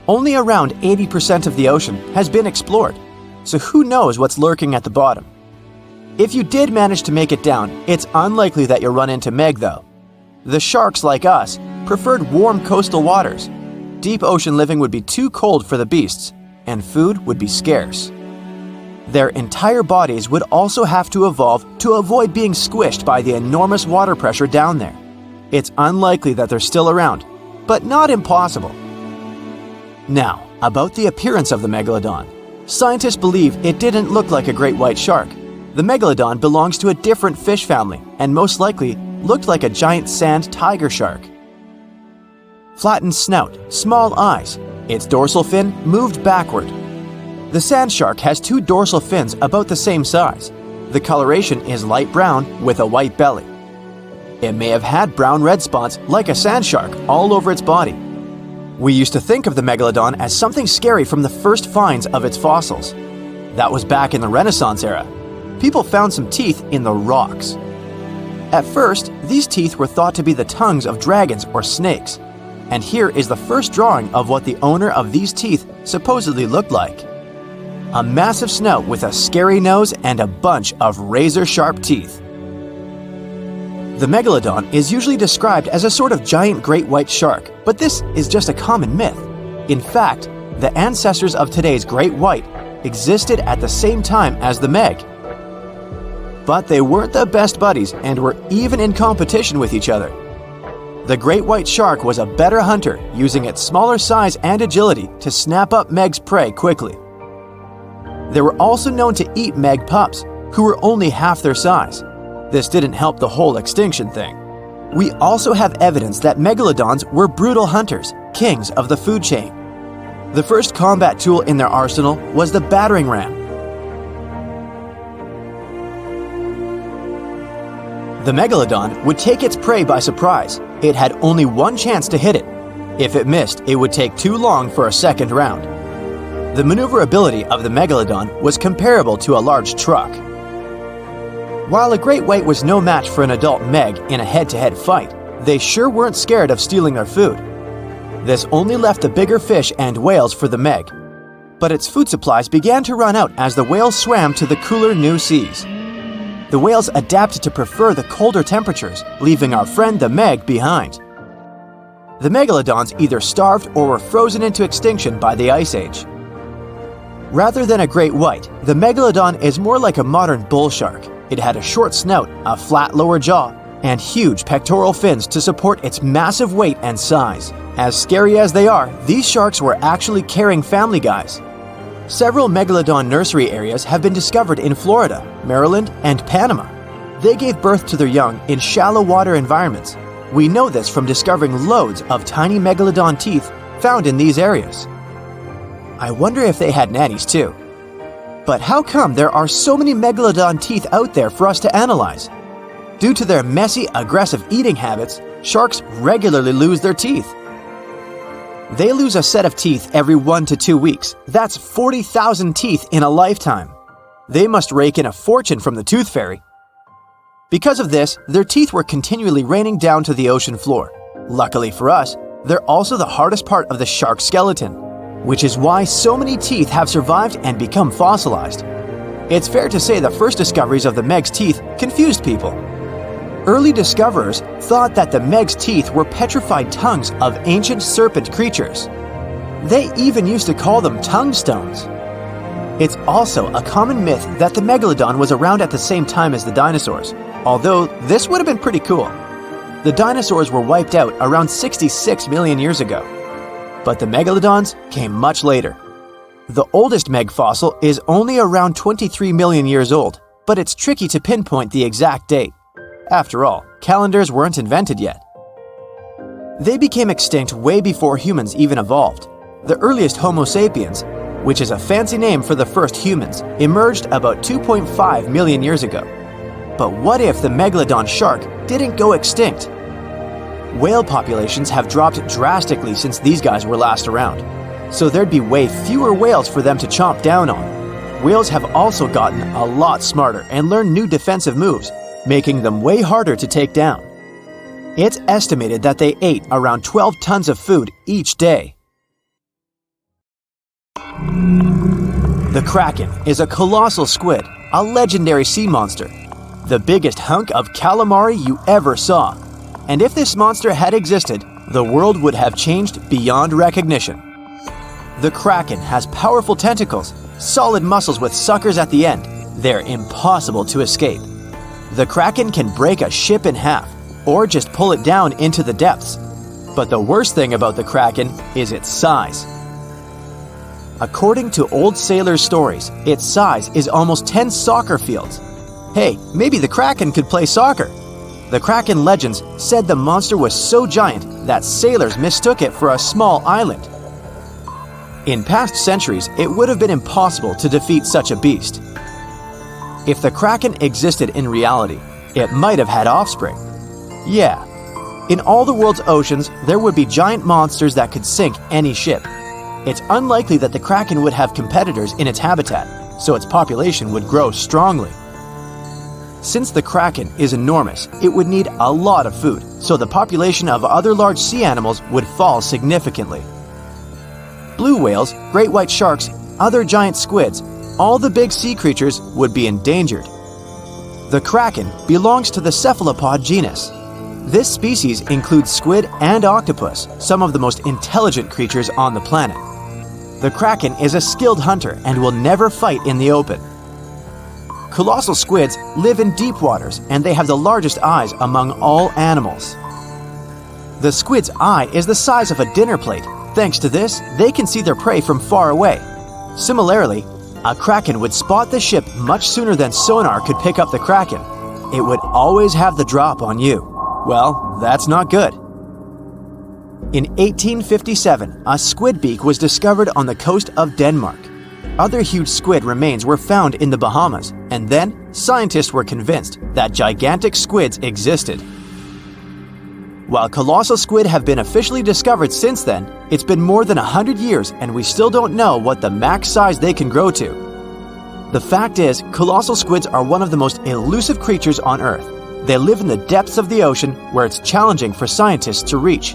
Only around 80% of the ocean has been explored, so who knows what's lurking at the bottom. If you did manage to make it down, it's unlikely that you'll run into Meg though. The sharks, like us, preferred warm coastal waters. Deep ocean living would be too cold for the beasts, and food would be scarce. Their entire bodies would also have to evolve to avoid being squished by the enormous water pressure down there. It's unlikely that they're still around, but not impossible. Now, about the appearance of the Megalodon. Scientists believe it didn't look like a great white shark. The Megalodon belongs to a different fish family and most likely looked like a giant sand tiger shark. Flattened snout, small eyes. Its dorsal fin moved backward. The sand shark has 2 dorsal fins about the same size. The coloration is light brown with a white belly. It may have had brown-red spots like a sand shark all over its body. We used to think of the Megalodon as something scary from the first finds of its fossils. That was back in the Renaissance era. People found some teeth in the rocks. At first, these teeth were thought to be the tongues of dragons or snakes. And here is the first drawing of what the owner of these teeth supposedly looked like. A massive snout with a scary nose and a bunch of razor-sharp teeth. The Megalodon is usually described as a sort of giant great white shark, but this is just a common myth. In fact, the ancestors of today's great white existed at the same time as the Meg. But they weren't the best buddies and were even in competition with each other. The great white shark was a better hunter, using its smaller size and agility to snap up Meg's prey quickly. They were also known to eat Meg pups, who were only half their size. This didn't help the whole extinction thing. We also have evidence that Megalodons were brutal hunters, kings of the food chain. The first combat tool in their arsenal was the battering ram. The Megalodon would take its prey by surprise. It had only one chance to hit it. If it missed, it would take too long for a second round. The maneuverability of the Megalodon was comparable to a large truck. While a great white was no match for an adult Meg in a head-to-head fight, they sure weren't scared of stealing their food. This only left the bigger fish and whales for the Meg. But its food supplies began to run out as the whales swam to the cooler new seas. The whales adapted to prefer the colder temperatures, leaving our friend the Meg behind. The Megalodons either starved or were frozen into extinction by the Ice Age. Rather than a great white, the Megalodon is more like a modern bull shark. It had a short snout, a flat lower jaw, and huge pectoral fins to support its massive weight and size. As scary as they are, these sharks were actually caring family guys. Several Megalodon nursery areas have been discovered in Florida, Maryland, and Panama. They gave birth to their young in shallow water environments. We know this from discovering loads of tiny Megalodon teeth found in these areas. I wonder if they had nannies too. But how come there are so many Megalodon teeth out there for us to analyze? Due to their messy, aggressive eating habits, sharks regularly lose their teeth. They lose a set of teeth every 1 to 2 weeks. That's 40,000 teeth in a lifetime. They must rake in a fortune from the tooth fairy. Because of this, their teeth were continually raining down to the ocean floor. Luckily for us, they're also the hardest part of the shark skeleton, which is why so many teeth have survived and become fossilized. It's fair to say the first discoveries of the Meg's teeth confused people. Early discoverers thought that the Meg's teeth were petrified tongues of ancient serpent creatures. They even used to call them tongue stones. It's also a common myth that the Megalodon was around at the same time as the dinosaurs, although this would have been pretty cool. The dinosaurs were wiped out around 66 million years ago, but the Megalodons came much later. The oldest Meg fossil is only around 23 million years old, but it's tricky to pinpoint the exact date. After all, calendars weren't invented yet. They became extinct way before humans even evolved. The earliest Homo sapiens, which is a fancy name for the first humans, emerged about 2.5 million years ago. But what if the Megalodon shark didn't go extinct? Whale populations have dropped drastically since these guys were last around, so there'd be way fewer whales for them to chomp down on. Whales have also gotten a lot smarter and learned new defensive moves, making them way harder to take down. It's estimated that they ate around 12 tons of food each day. The Kraken is a colossal squid, a legendary sea monster, the biggest hunk of calamari you ever saw. And if this monster had existed, the world would have changed beyond recognition. The Kraken has powerful tentacles, solid muscles with suckers at the end. They're impossible to escape. The Kraken can break a ship in half, or just pull it down into the depths. But the worst thing about the Kraken is its size. According to old sailors' stories, its size is almost 10 soccer fields. Hey, maybe the Kraken could play soccer. The Kraken legends said the monster was so giant that sailors mistook it for a small island. In past centuries, it would have been impossible to defeat such a beast. If the Kraken existed in reality, it might have had offspring. Yeah, in all the world's oceans, there would be giant monsters that could sink any ship. It's unlikely that the Kraken would have competitors in its habitat, so its population would grow strongly. Since the Kraken is enormous, it would need a lot of food, so the population of other large sea animals would fall significantly. Blue whales, great white sharks, other giant squids, all the big sea creatures would be endangered. The Kraken belongs to the cephalopod genus. This species includes squid and octopus, some of the most intelligent creatures on the planet. The Kraken is a skilled hunter and will never fight in the open. Colossal squids live in deep waters and they have the largest eyes among all animals. The squid's eye is the size of a dinner plate. Thanks to this, they can see their prey from far away. Similarly, a Kraken would spot the ship much sooner than sonar could pick up the Kraken. It would always have the drop on you. Well, that's not good. In 1857, a squid beak was discovered on the coast of Denmark. Other huge squid remains were found in the Bahamas, and then scientists were convinced that gigantic squids existed. While colossal squid have been officially discovered since then, it's been more than 100 years and we still don't know what the max size they can grow to. The fact is, colossal squids are one of the most elusive creatures on Earth. They live in the depths of the ocean where it's challenging for scientists to reach.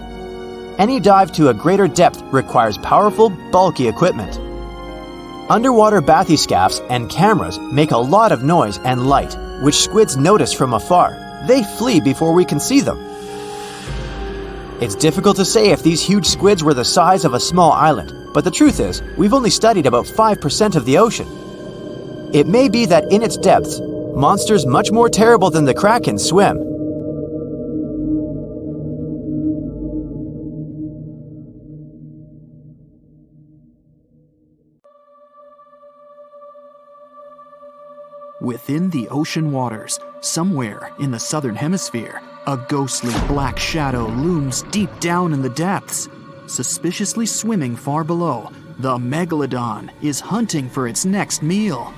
Any dive to a greater depth requires powerful, bulky equipment. Underwater bathyscaphs and cameras make a lot of noise and light, which squids notice from afar. They flee before we can see them. It's difficult to say if these huge squids were the size of a small island, but the truth is, we've only studied about 5% of the ocean. It may be that in its depths, monsters much more terrible than the Kraken swim. Within the ocean waters, somewhere in the southern hemisphere, a ghostly black shadow looms deep down in the depths. Suspiciously swimming far below, the Megalodon is hunting for its next meal.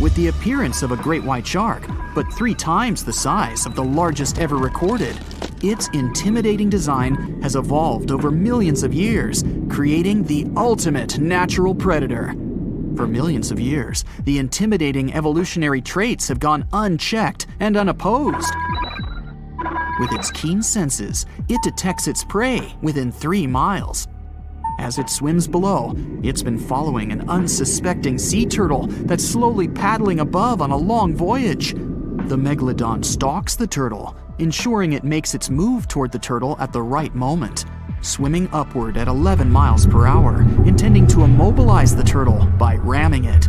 With the appearance of a great white shark, but 3 times the size of the largest ever recorded, its intimidating design has evolved over millions of years, creating the ultimate natural predator. For millions of years, the intimidating evolutionary traits have gone unchecked and unopposed. With its keen senses, it detects its prey within 3 miles. As it swims below, it's been following an unsuspecting sea turtle that's slowly paddling above on a long voyage. The Megalodon stalks the turtle, ensuring it makes its move toward the turtle at the right moment, swimming upward at 11 miles per hour, intending to immobilize the turtle by ramming it.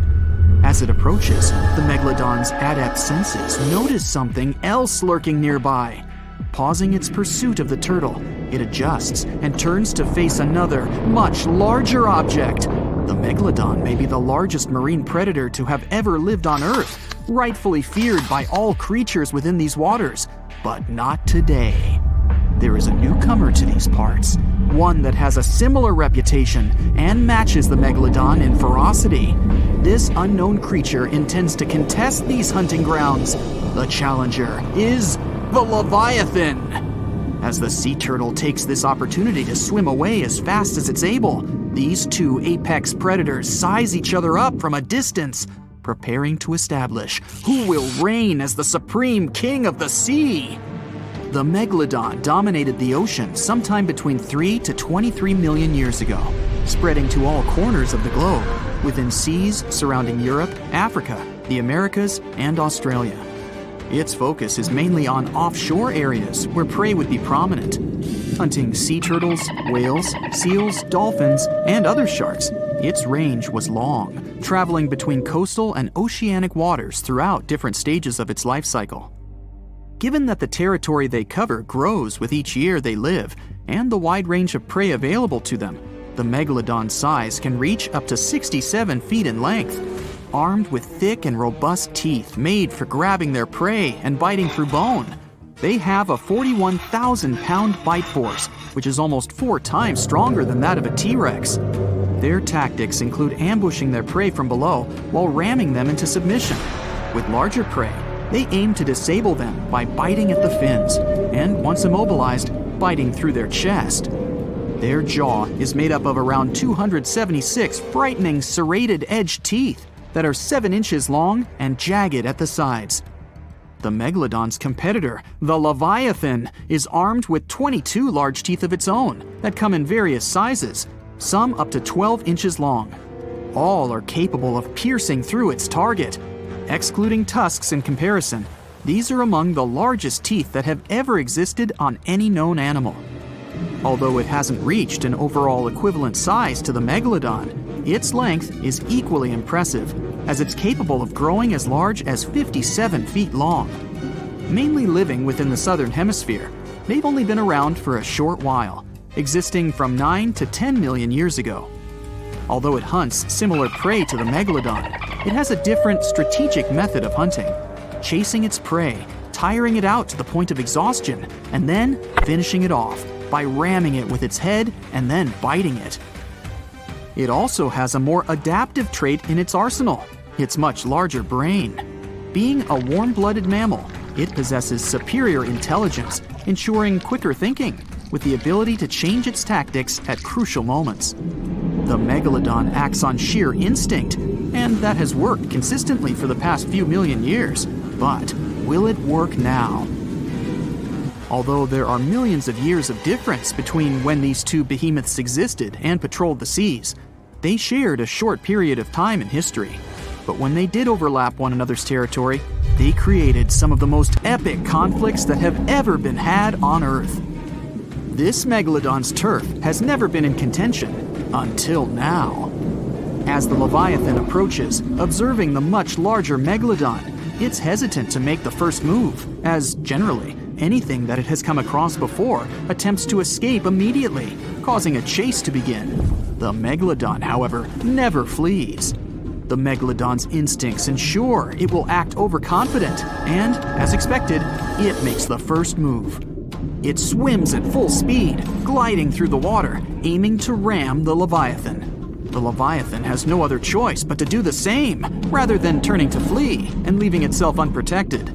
As it approaches, the Megalodon's adept senses notice something else lurking nearby. Pausing its pursuit of the turtle, it adjusts and turns to face another, much larger object. The Megalodon may be the largest marine predator to have ever lived on Earth, rightfully feared by all creatures within these waters, but not today. There is a newcomer to these parts, one that has a similar reputation and matches the Megalodon in ferocity. This unknown creature intends to contest these hunting grounds. The challenger is the Leviathan. As the sea turtle takes this opportunity to swim away as fast as it's able, these two apex predators size each other up from a distance, preparing to establish who will reign as the supreme king of the sea. The Megalodon dominated the ocean sometime between 3 to 23 million years ago, spreading to all corners of the globe, within seas surrounding Europe, Africa, the Americas, and Australia. Its focus is mainly on offshore areas where prey would be prominent, hunting sea turtles, whales, seals, dolphins, and other sharks. Its range was long, traveling between coastal and oceanic waters throughout different stages of its life cycle. Given that the territory they cover grows with each year they live, and the wide range of prey available to them, the Megalodon's size can reach up to 67 feet in length. Armed with thick and robust teeth made for grabbing their prey and biting through bone, they have a 41,000-pound bite force, which is almost 4 times stronger than that of a T-Rex. Their tactics include ambushing their prey from below while ramming them into submission. With larger prey, they aim to disable them by biting at the fins, and once immobilized, biting through their chest. Their jaw is made up of around 276 frightening serrated-edged teeth that are 7 inches long and jagged at the sides. The Megalodon's competitor, the Leviathan, is armed with 22 large teeth of its own that come in various sizes, some up to 12 inches long. All are capable of piercing through its target. Excluding tusks in comparison, these are among the largest teeth that have ever existed on any known animal. Although it hasn't reached an overall equivalent size to the Megalodon, its length is equally impressive, as it's capable of growing as large as 57 feet long. Mainly living within the southern hemisphere, they've only been around for a short while, existing from 9 to 10 million years ago. Although it hunts similar prey to the Megalodon, it has a different strategic method of hunting, chasing its prey, tiring it out to the point of exhaustion, and then finishing it off by ramming it with its head and then biting it. It also has a more adaptive trait in its arsenal, its much larger brain. Being a warm-blooded mammal, it possesses superior intelligence, ensuring quicker thinking, with the ability to change its tactics at crucial moments. The Megalodon acts on sheer instinct, and that has worked consistently for the past few million years. But will it work now? Although there are millions of years of difference between when these two behemoths existed and patrolled the seas, they shared a short period of time in history. But when they did overlap one another's territory, they created some of the most epic conflicts that have ever been had on Earth. This Megalodon's turf has never been in contention until now. As the Leviathan approaches, observing the much larger Megalodon, it's hesitant to make the first move, as generally, anything that it has come across before attempts to escape immediately, causing a chase to begin. The Megalodon, however, never flees. The Megalodon's instincts ensure it will act overconfident, and, as expected, it makes the first move. It swims at full speed, gliding through the water, aiming to ram the Leviathan. The Leviathan has no other choice but to do the same, rather than turning to flee and leaving itself unprotected.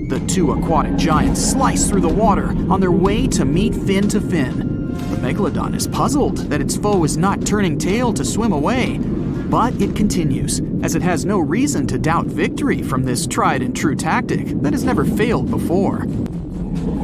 The two aquatic giants slice through the water on their way to meet fin to fin. The Megalodon is puzzled that its foe is not turning tail to swim away, but it continues, as it has no reason to doubt victory from this tried and true tactic that has never failed before.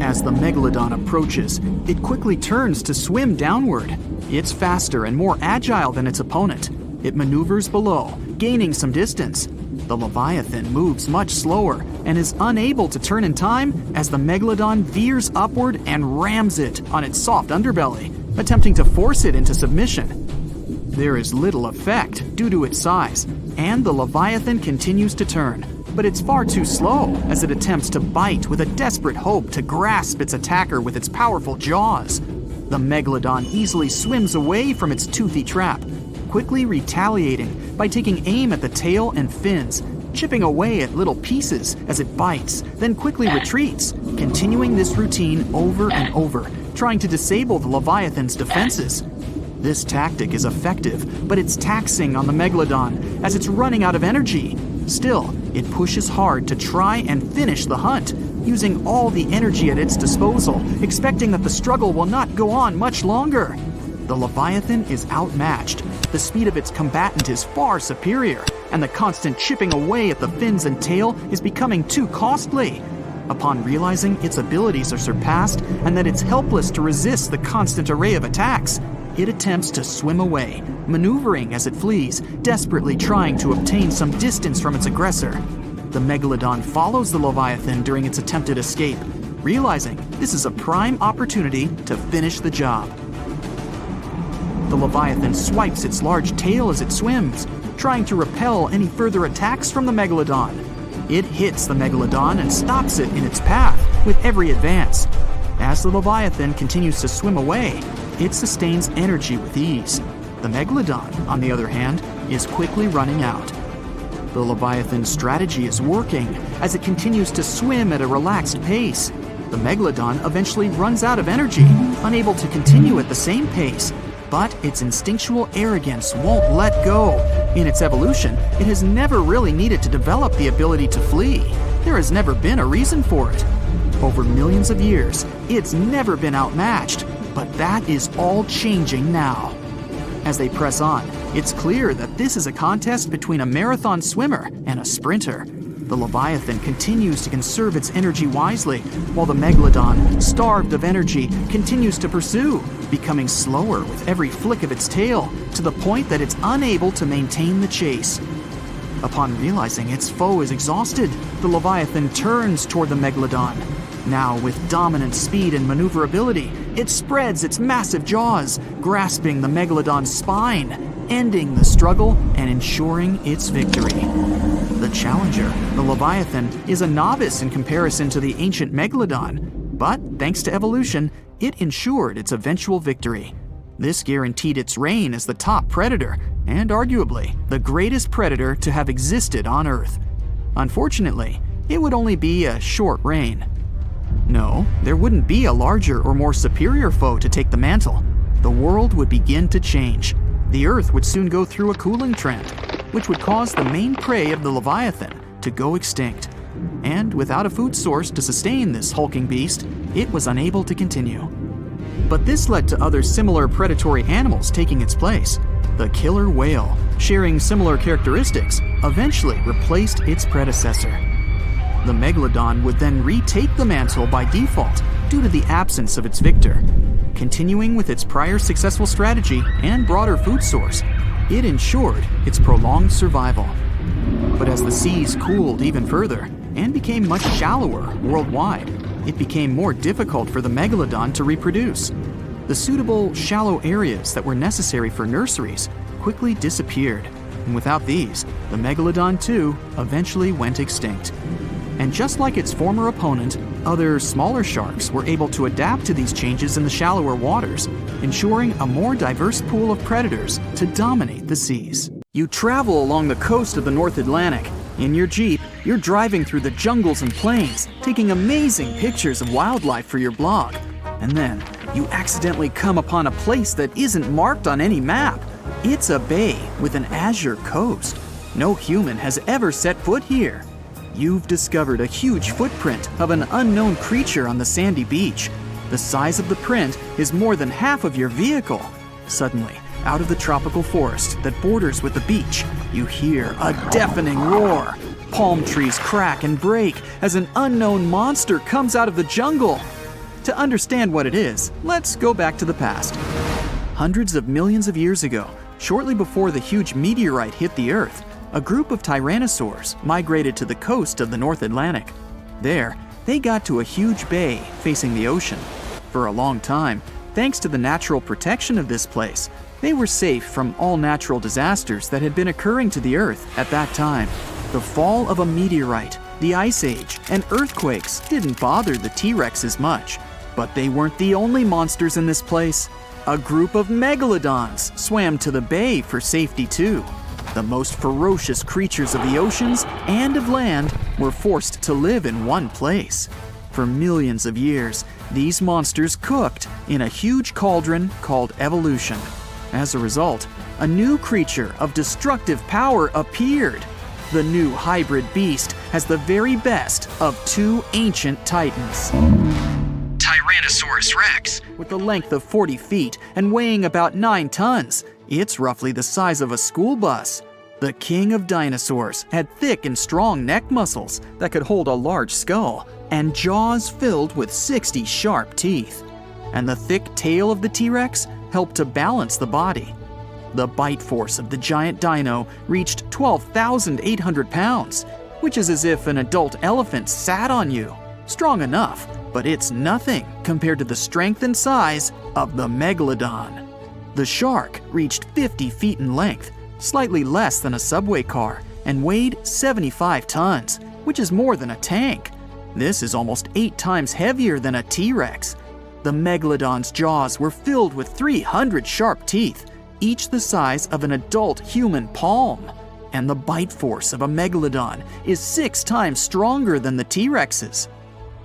As the Megalodon approaches, it quickly turns to swim downward. It's faster and more agile than its opponent. It maneuvers below, gaining some distance. The Leviathan moves much slower and is unable to turn in time as the Megalodon veers upward and rams it on its soft underbelly, attempting to force it into submission. There is little effect due to its size, and the Leviathan continues to turn, but it's far too slow as it attempts to bite with a desperate hope to grasp its attacker with its powerful jaws. The Megalodon easily swims away from its toothy trap, quickly retaliating by taking aim at the tail and fins, chipping away at little pieces as it bites, then quickly retreats, continuing this routine over and over, trying to disable the Leviathan's defenses. This tactic is effective, but it's taxing on the Megalodon as it's running out of energy. Still, it pushes hard to try and finish the hunt, using all the energy at its disposal, expecting that the struggle will not go on much longer. The Leviathan is outmatched. The speed of its combatant is far superior, and the constant chipping away at the fins and tail is becoming too costly. Upon realizing its abilities are surpassed and that it's helpless to resist the constant array of attacks, it attempts to swim away, maneuvering as it flees, desperately trying to obtain some distance from its aggressor. The Megalodon follows the Leviathan during its attempted escape, realizing this is a prime opportunity to finish the job. The Leviathan swipes its large tail as it swims, trying to repel any further attacks from the Megalodon. It hits the Megalodon and stops it in its path with every advance. As the Leviathan continues to swim away, it sustains energy with ease. The Megalodon, on the other hand, is quickly running out. The Leviathan's strategy is working as it continues to swim at a relaxed pace. The Megalodon eventually runs out of energy, unable to continue at the same pace. But its instinctual arrogance won't let go. In its evolution, it has never really needed to develop the ability to flee. There has never been a reason for it. Over millions of years, it's never been outmatched, but that is all changing now. As they press on, it's clear that this is a contest between a marathon swimmer and a sprinter. The Leviathan continues to conserve its energy wisely, while the Megalodon, starved of energy, continues to pursue, becoming slower with every flick of its tail, to the point that it's unable to maintain the chase. Upon realizing its foe is exhausted, the Leviathan turns toward the Megalodon. Now, with dominant speed and maneuverability, it spreads its massive jaws, grasping the Megalodon's spine, ending the struggle and ensuring its victory. The challenger, the Leviathan, is a novice in comparison to the ancient Megalodon, but thanks to evolution, it ensured its eventual victory. This guaranteed its reign as the top predator, and arguably the greatest predator to have existed on Earth. Unfortunately, it would only be a short reign. No, there wouldn't be a larger or more superior foe to take the mantle. The world would begin to change. The Earth would soon go through a cooling trend, which would cause the main prey of the Leviathan to go extinct. And without a food source to sustain this hulking beast, it was unable to continue. But this led to other similar predatory animals taking its place. The killer whale, sharing similar characteristics, eventually replaced its predecessor. The Megalodon would then retake the mantle by default due to the absence of its victor. Continuing with its prior successful strategy and broader food source, it ensured its prolonged survival. But as the seas cooled even further and became much shallower worldwide, it became more difficult for the Megalodon to reproduce. The suitable shallow areas that were necessary for nurseries quickly disappeared, and without these, the Megalodon too eventually went extinct. And just like its former opponent, other smaller sharks were able to adapt to these changes in the shallower waters, ensuring a more diverse pool of predators to dominate the seas. You travel along the coast of the North Atlantic. In your Jeep, you're driving through the jungles and plains, taking amazing pictures of wildlife for your blog. And then, you accidentally come upon a place that isn't marked on any map. It's a bay with an azure coast. No human has ever set foot here. You've discovered a huge footprint of an unknown creature on the sandy beach. The size of the print is more than half of your vehicle. Suddenly, out of the tropical forest that borders with the beach, you hear a deafening roar. Palm trees crack and break as an unknown monster comes out of the jungle. To understand what it is, let's go back to the past. Hundreds of millions of years ago, shortly before the huge meteorite hit the Earth, a group of tyrannosaurs migrated to the coast of the North Atlantic. There, they got to a huge bay facing the ocean. For a long time, thanks to the natural protection of this place, they were safe from all natural disasters that had been occurring to the Earth at that time. The fall of a meteorite, the Ice Age, and earthquakes didn't bother the T-Rexes much. But they weren't the only monsters in this place. A group of megalodons swam to the bay for safety too. The most ferocious creatures of the oceans and of land were forced to live in one place. For millions of years, these monsters cooked in a huge cauldron called evolution. As a result, a new creature of destructive power appeared. The new hybrid beast has the very best of two ancient titans. Tyrannosaurus Rex, with a length of 40 feet and weighing about 9 tons. It's roughly the size of a school bus. The king of dinosaurs had thick and strong neck muscles that could hold a large skull and jaws filled with 60 sharp teeth. And the thick tail of the T-Rex helped to balance the body. The bite force of the giant dino reached 12,800 pounds, which is as if an adult elephant sat on you. Strong enough, but it's nothing compared to the strength and size of the Megalodon. The shark reached 50 feet in length, slightly less than a subway car, and weighed 75 tons, which is more than a tank. This is almost 8 times heavier than a T-Rex. The Megalodon's jaws were filled with 300 sharp teeth, each the size of an adult human palm. And the bite force of a Megalodon is 6 times stronger than the T-Rex's.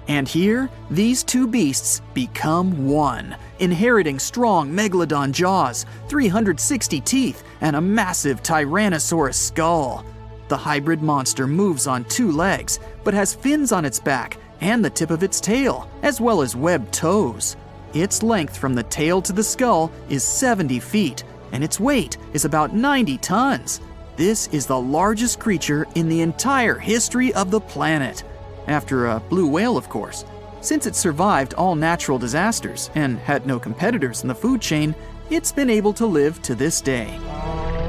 And here, these two beasts become one, inheriting strong Megalodon jaws, 360 teeth, and a massive Tyrannosaurus skull. The hybrid monster moves on 2 legs, but has fins on its back and the tip of its tail, as well as webbed toes. Its length from the tail to the skull is 70 feet, and its weight is about 90 tons. This is the largest creature in the entire history of the planet. After a blue whale, of course. Since it survived all natural disasters and had no competitors in the food chain, it's been able to live to this day.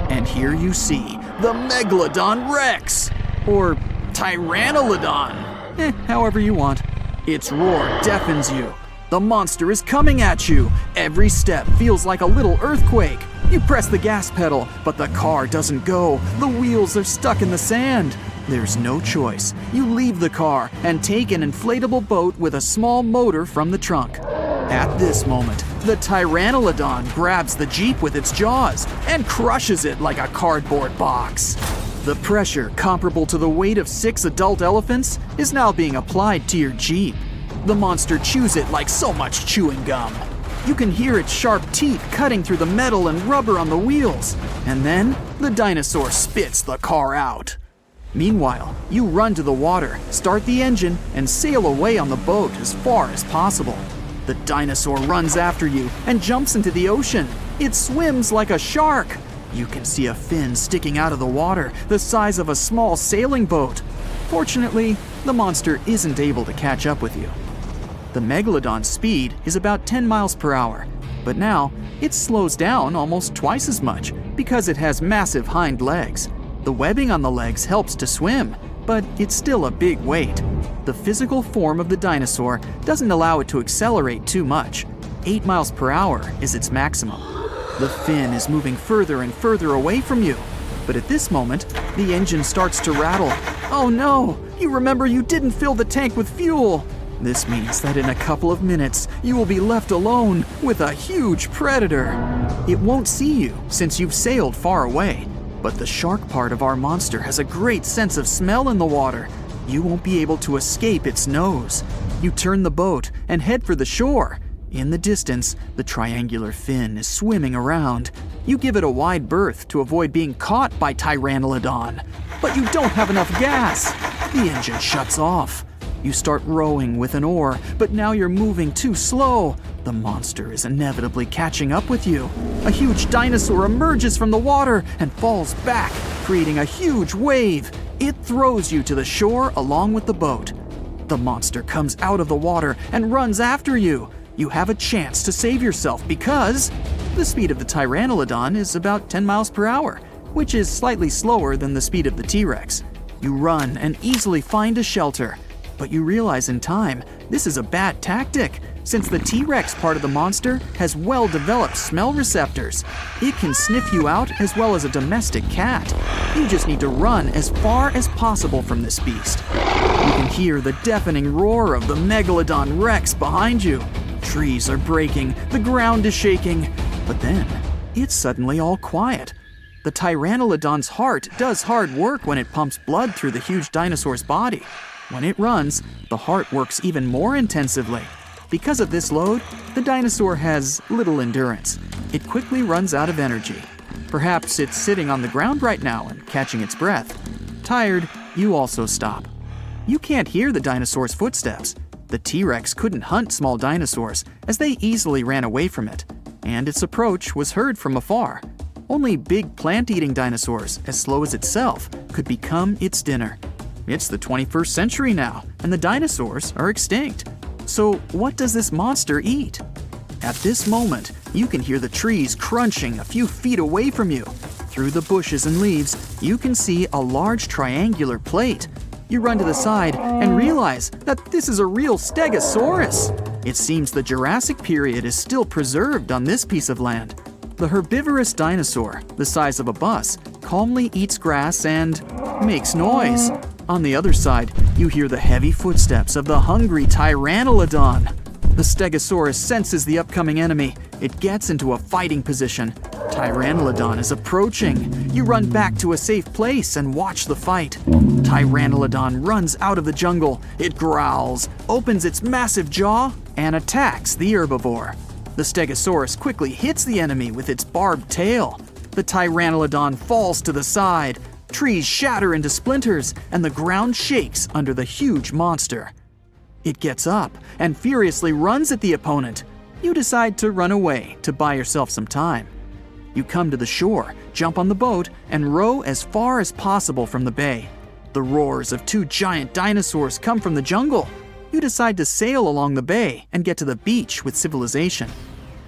And here you see the Megalodon Rex, or Tyrannolodon, however you want. Its roar deafens you. The monster is coming at you. Every step feels like a little earthquake. You press the gas pedal, but the car doesn't go. The wheels are stuck in the sand. There's no choice. You leave the car and take an inflatable boat with a small motor from the trunk. At this moment, the Tyrannolodon grabs the Jeep with its jaws and crushes it like a cardboard box. The pressure, comparable to the weight of 6 adult elephants, is now being applied to your Jeep. The monster chews it like so much chewing gum. You can hear its sharp teeth cutting through the metal and rubber on the wheels. And then, the dinosaur spits the car out. Meanwhile, you run to the water, start the engine, and sail away on the boat as far as possible. The dinosaur runs after you and jumps into the ocean. It swims like a shark. You can see a fin sticking out of the water, the size of a small sailing boat. Fortunately, the monster isn't able to catch up with you. The Megalodon's speed is about 10 miles per hour, but now it slows down almost twice as much because it has massive hind legs. The webbing on the legs helps to swim, but it's still a big weight. The physical form of the dinosaur doesn't allow it to accelerate too much. 8 miles per hour is its maximum. The fin is moving further and further away from you, but at this moment, the engine starts to rattle. Oh no! You remember you didn't fill the tank with fuel! This means that in a couple of minutes, you will be left alone with a huge predator. It won't see you since you've sailed far away. But the shark part of our monster has a great sense of smell in the water. You won't be able to escape its nose. You turn the boat and head for the shore. In the distance, the triangular fin is swimming around. You give it a wide berth to avoid being caught by Tyrannolodon. But you don't have enough gas. The engine shuts off. You start rowing with an oar, but now you're moving too slow. The monster is inevitably catching up with you. A huge dinosaur emerges from the water and falls back, creating a huge wave. It throws you to the shore along with the boat. The monster comes out of the water and runs after you. You have a chance to save yourself because the speed of the Tyrannolodon is about 10 miles per hour. which is slightly slower than the speed of the T-Rex. You run and easily find a shelter, but you realize in time this is a bad tactic, since the T-Rex part of the monster has well-developed smell receptors. It can sniff you out as well as a domestic cat. You just need to run as far as possible from this beast. You can hear the deafening roar of the Megalodon Rex behind you. Trees are breaking, the ground is shaking, but then it's suddenly all quiet. The Pteranodon's heart does hard work when it pumps blood through the huge dinosaur's body. When it runs, the heart works even more intensively. Because of this load, the dinosaur has little endurance. It quickly runs out of energy. Perhaps it's sitting on the ground right now and catching its breath. Tired, you also stop. You can't hear the dinosaur's footsteps. The T-Rex couldn't hunt small dinosaurs, as they easily ran away from it, and its approach was heard from afar. Only big plant-eating dinosaurs, as slow as itself, could become its dinner. It's the 21st century now, and the dinosaurs are extinct. So what does this monster eat? At this moment, you can hear the trees crunching a few feet away from you. Through the bushes and leaves, you can see a large triangular plate. You run to the side and realize that this is a real stegosaurus. It seems the Jurassic period is still preserved on this piece of land. The herbivorous dinosaur, the size of a bus, calmly eats grass and makes noise. On the other side, you hear the heavy footsteps of the hungry Pteranodon. The Stegosaurus senses the upcoming enemy. It gets into a fighting position. Pteranodon is approaching. You run back to a safe place and watch the fight. Pteranodon runs out of the jungle. It growls, opens its massive jaw, and attacks the herbivore. The Stegosaurus quickly hits the enemy with its barbed tail. The Pteranodon falls to the side. Trees shatter into splinters, and the ground shakes under the huge monster. It gets up and furiously runs at the opponent. You decide to run away to buy yourself some time. You come to the shore, jump on the boat, and row as far as possible from the bay. The roars of two giant dinosaurs come from the jungle. You decide to sail along the bay and get to the beach with civilization.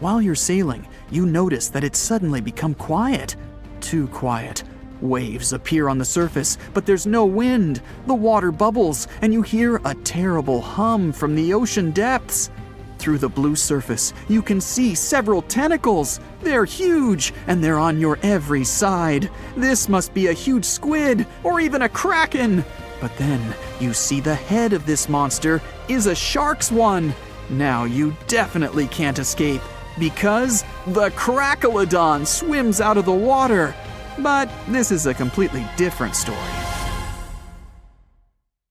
While you're sailing, you notice that it's suddenly become quiet. Too quiet. Waves appear on the surface, but there's no wind. The water bubbles, and you hear a terrible hum from the ocean depths. Through the blue surface, you can see several tentacles. They're huge, and they're on your every side. This must be a huge squid, or even a kraken. But then, you see the head of this monster is a shark's one. Now you definitely can't escape, because the Megalodon swims out of the water. But this is a completely different story.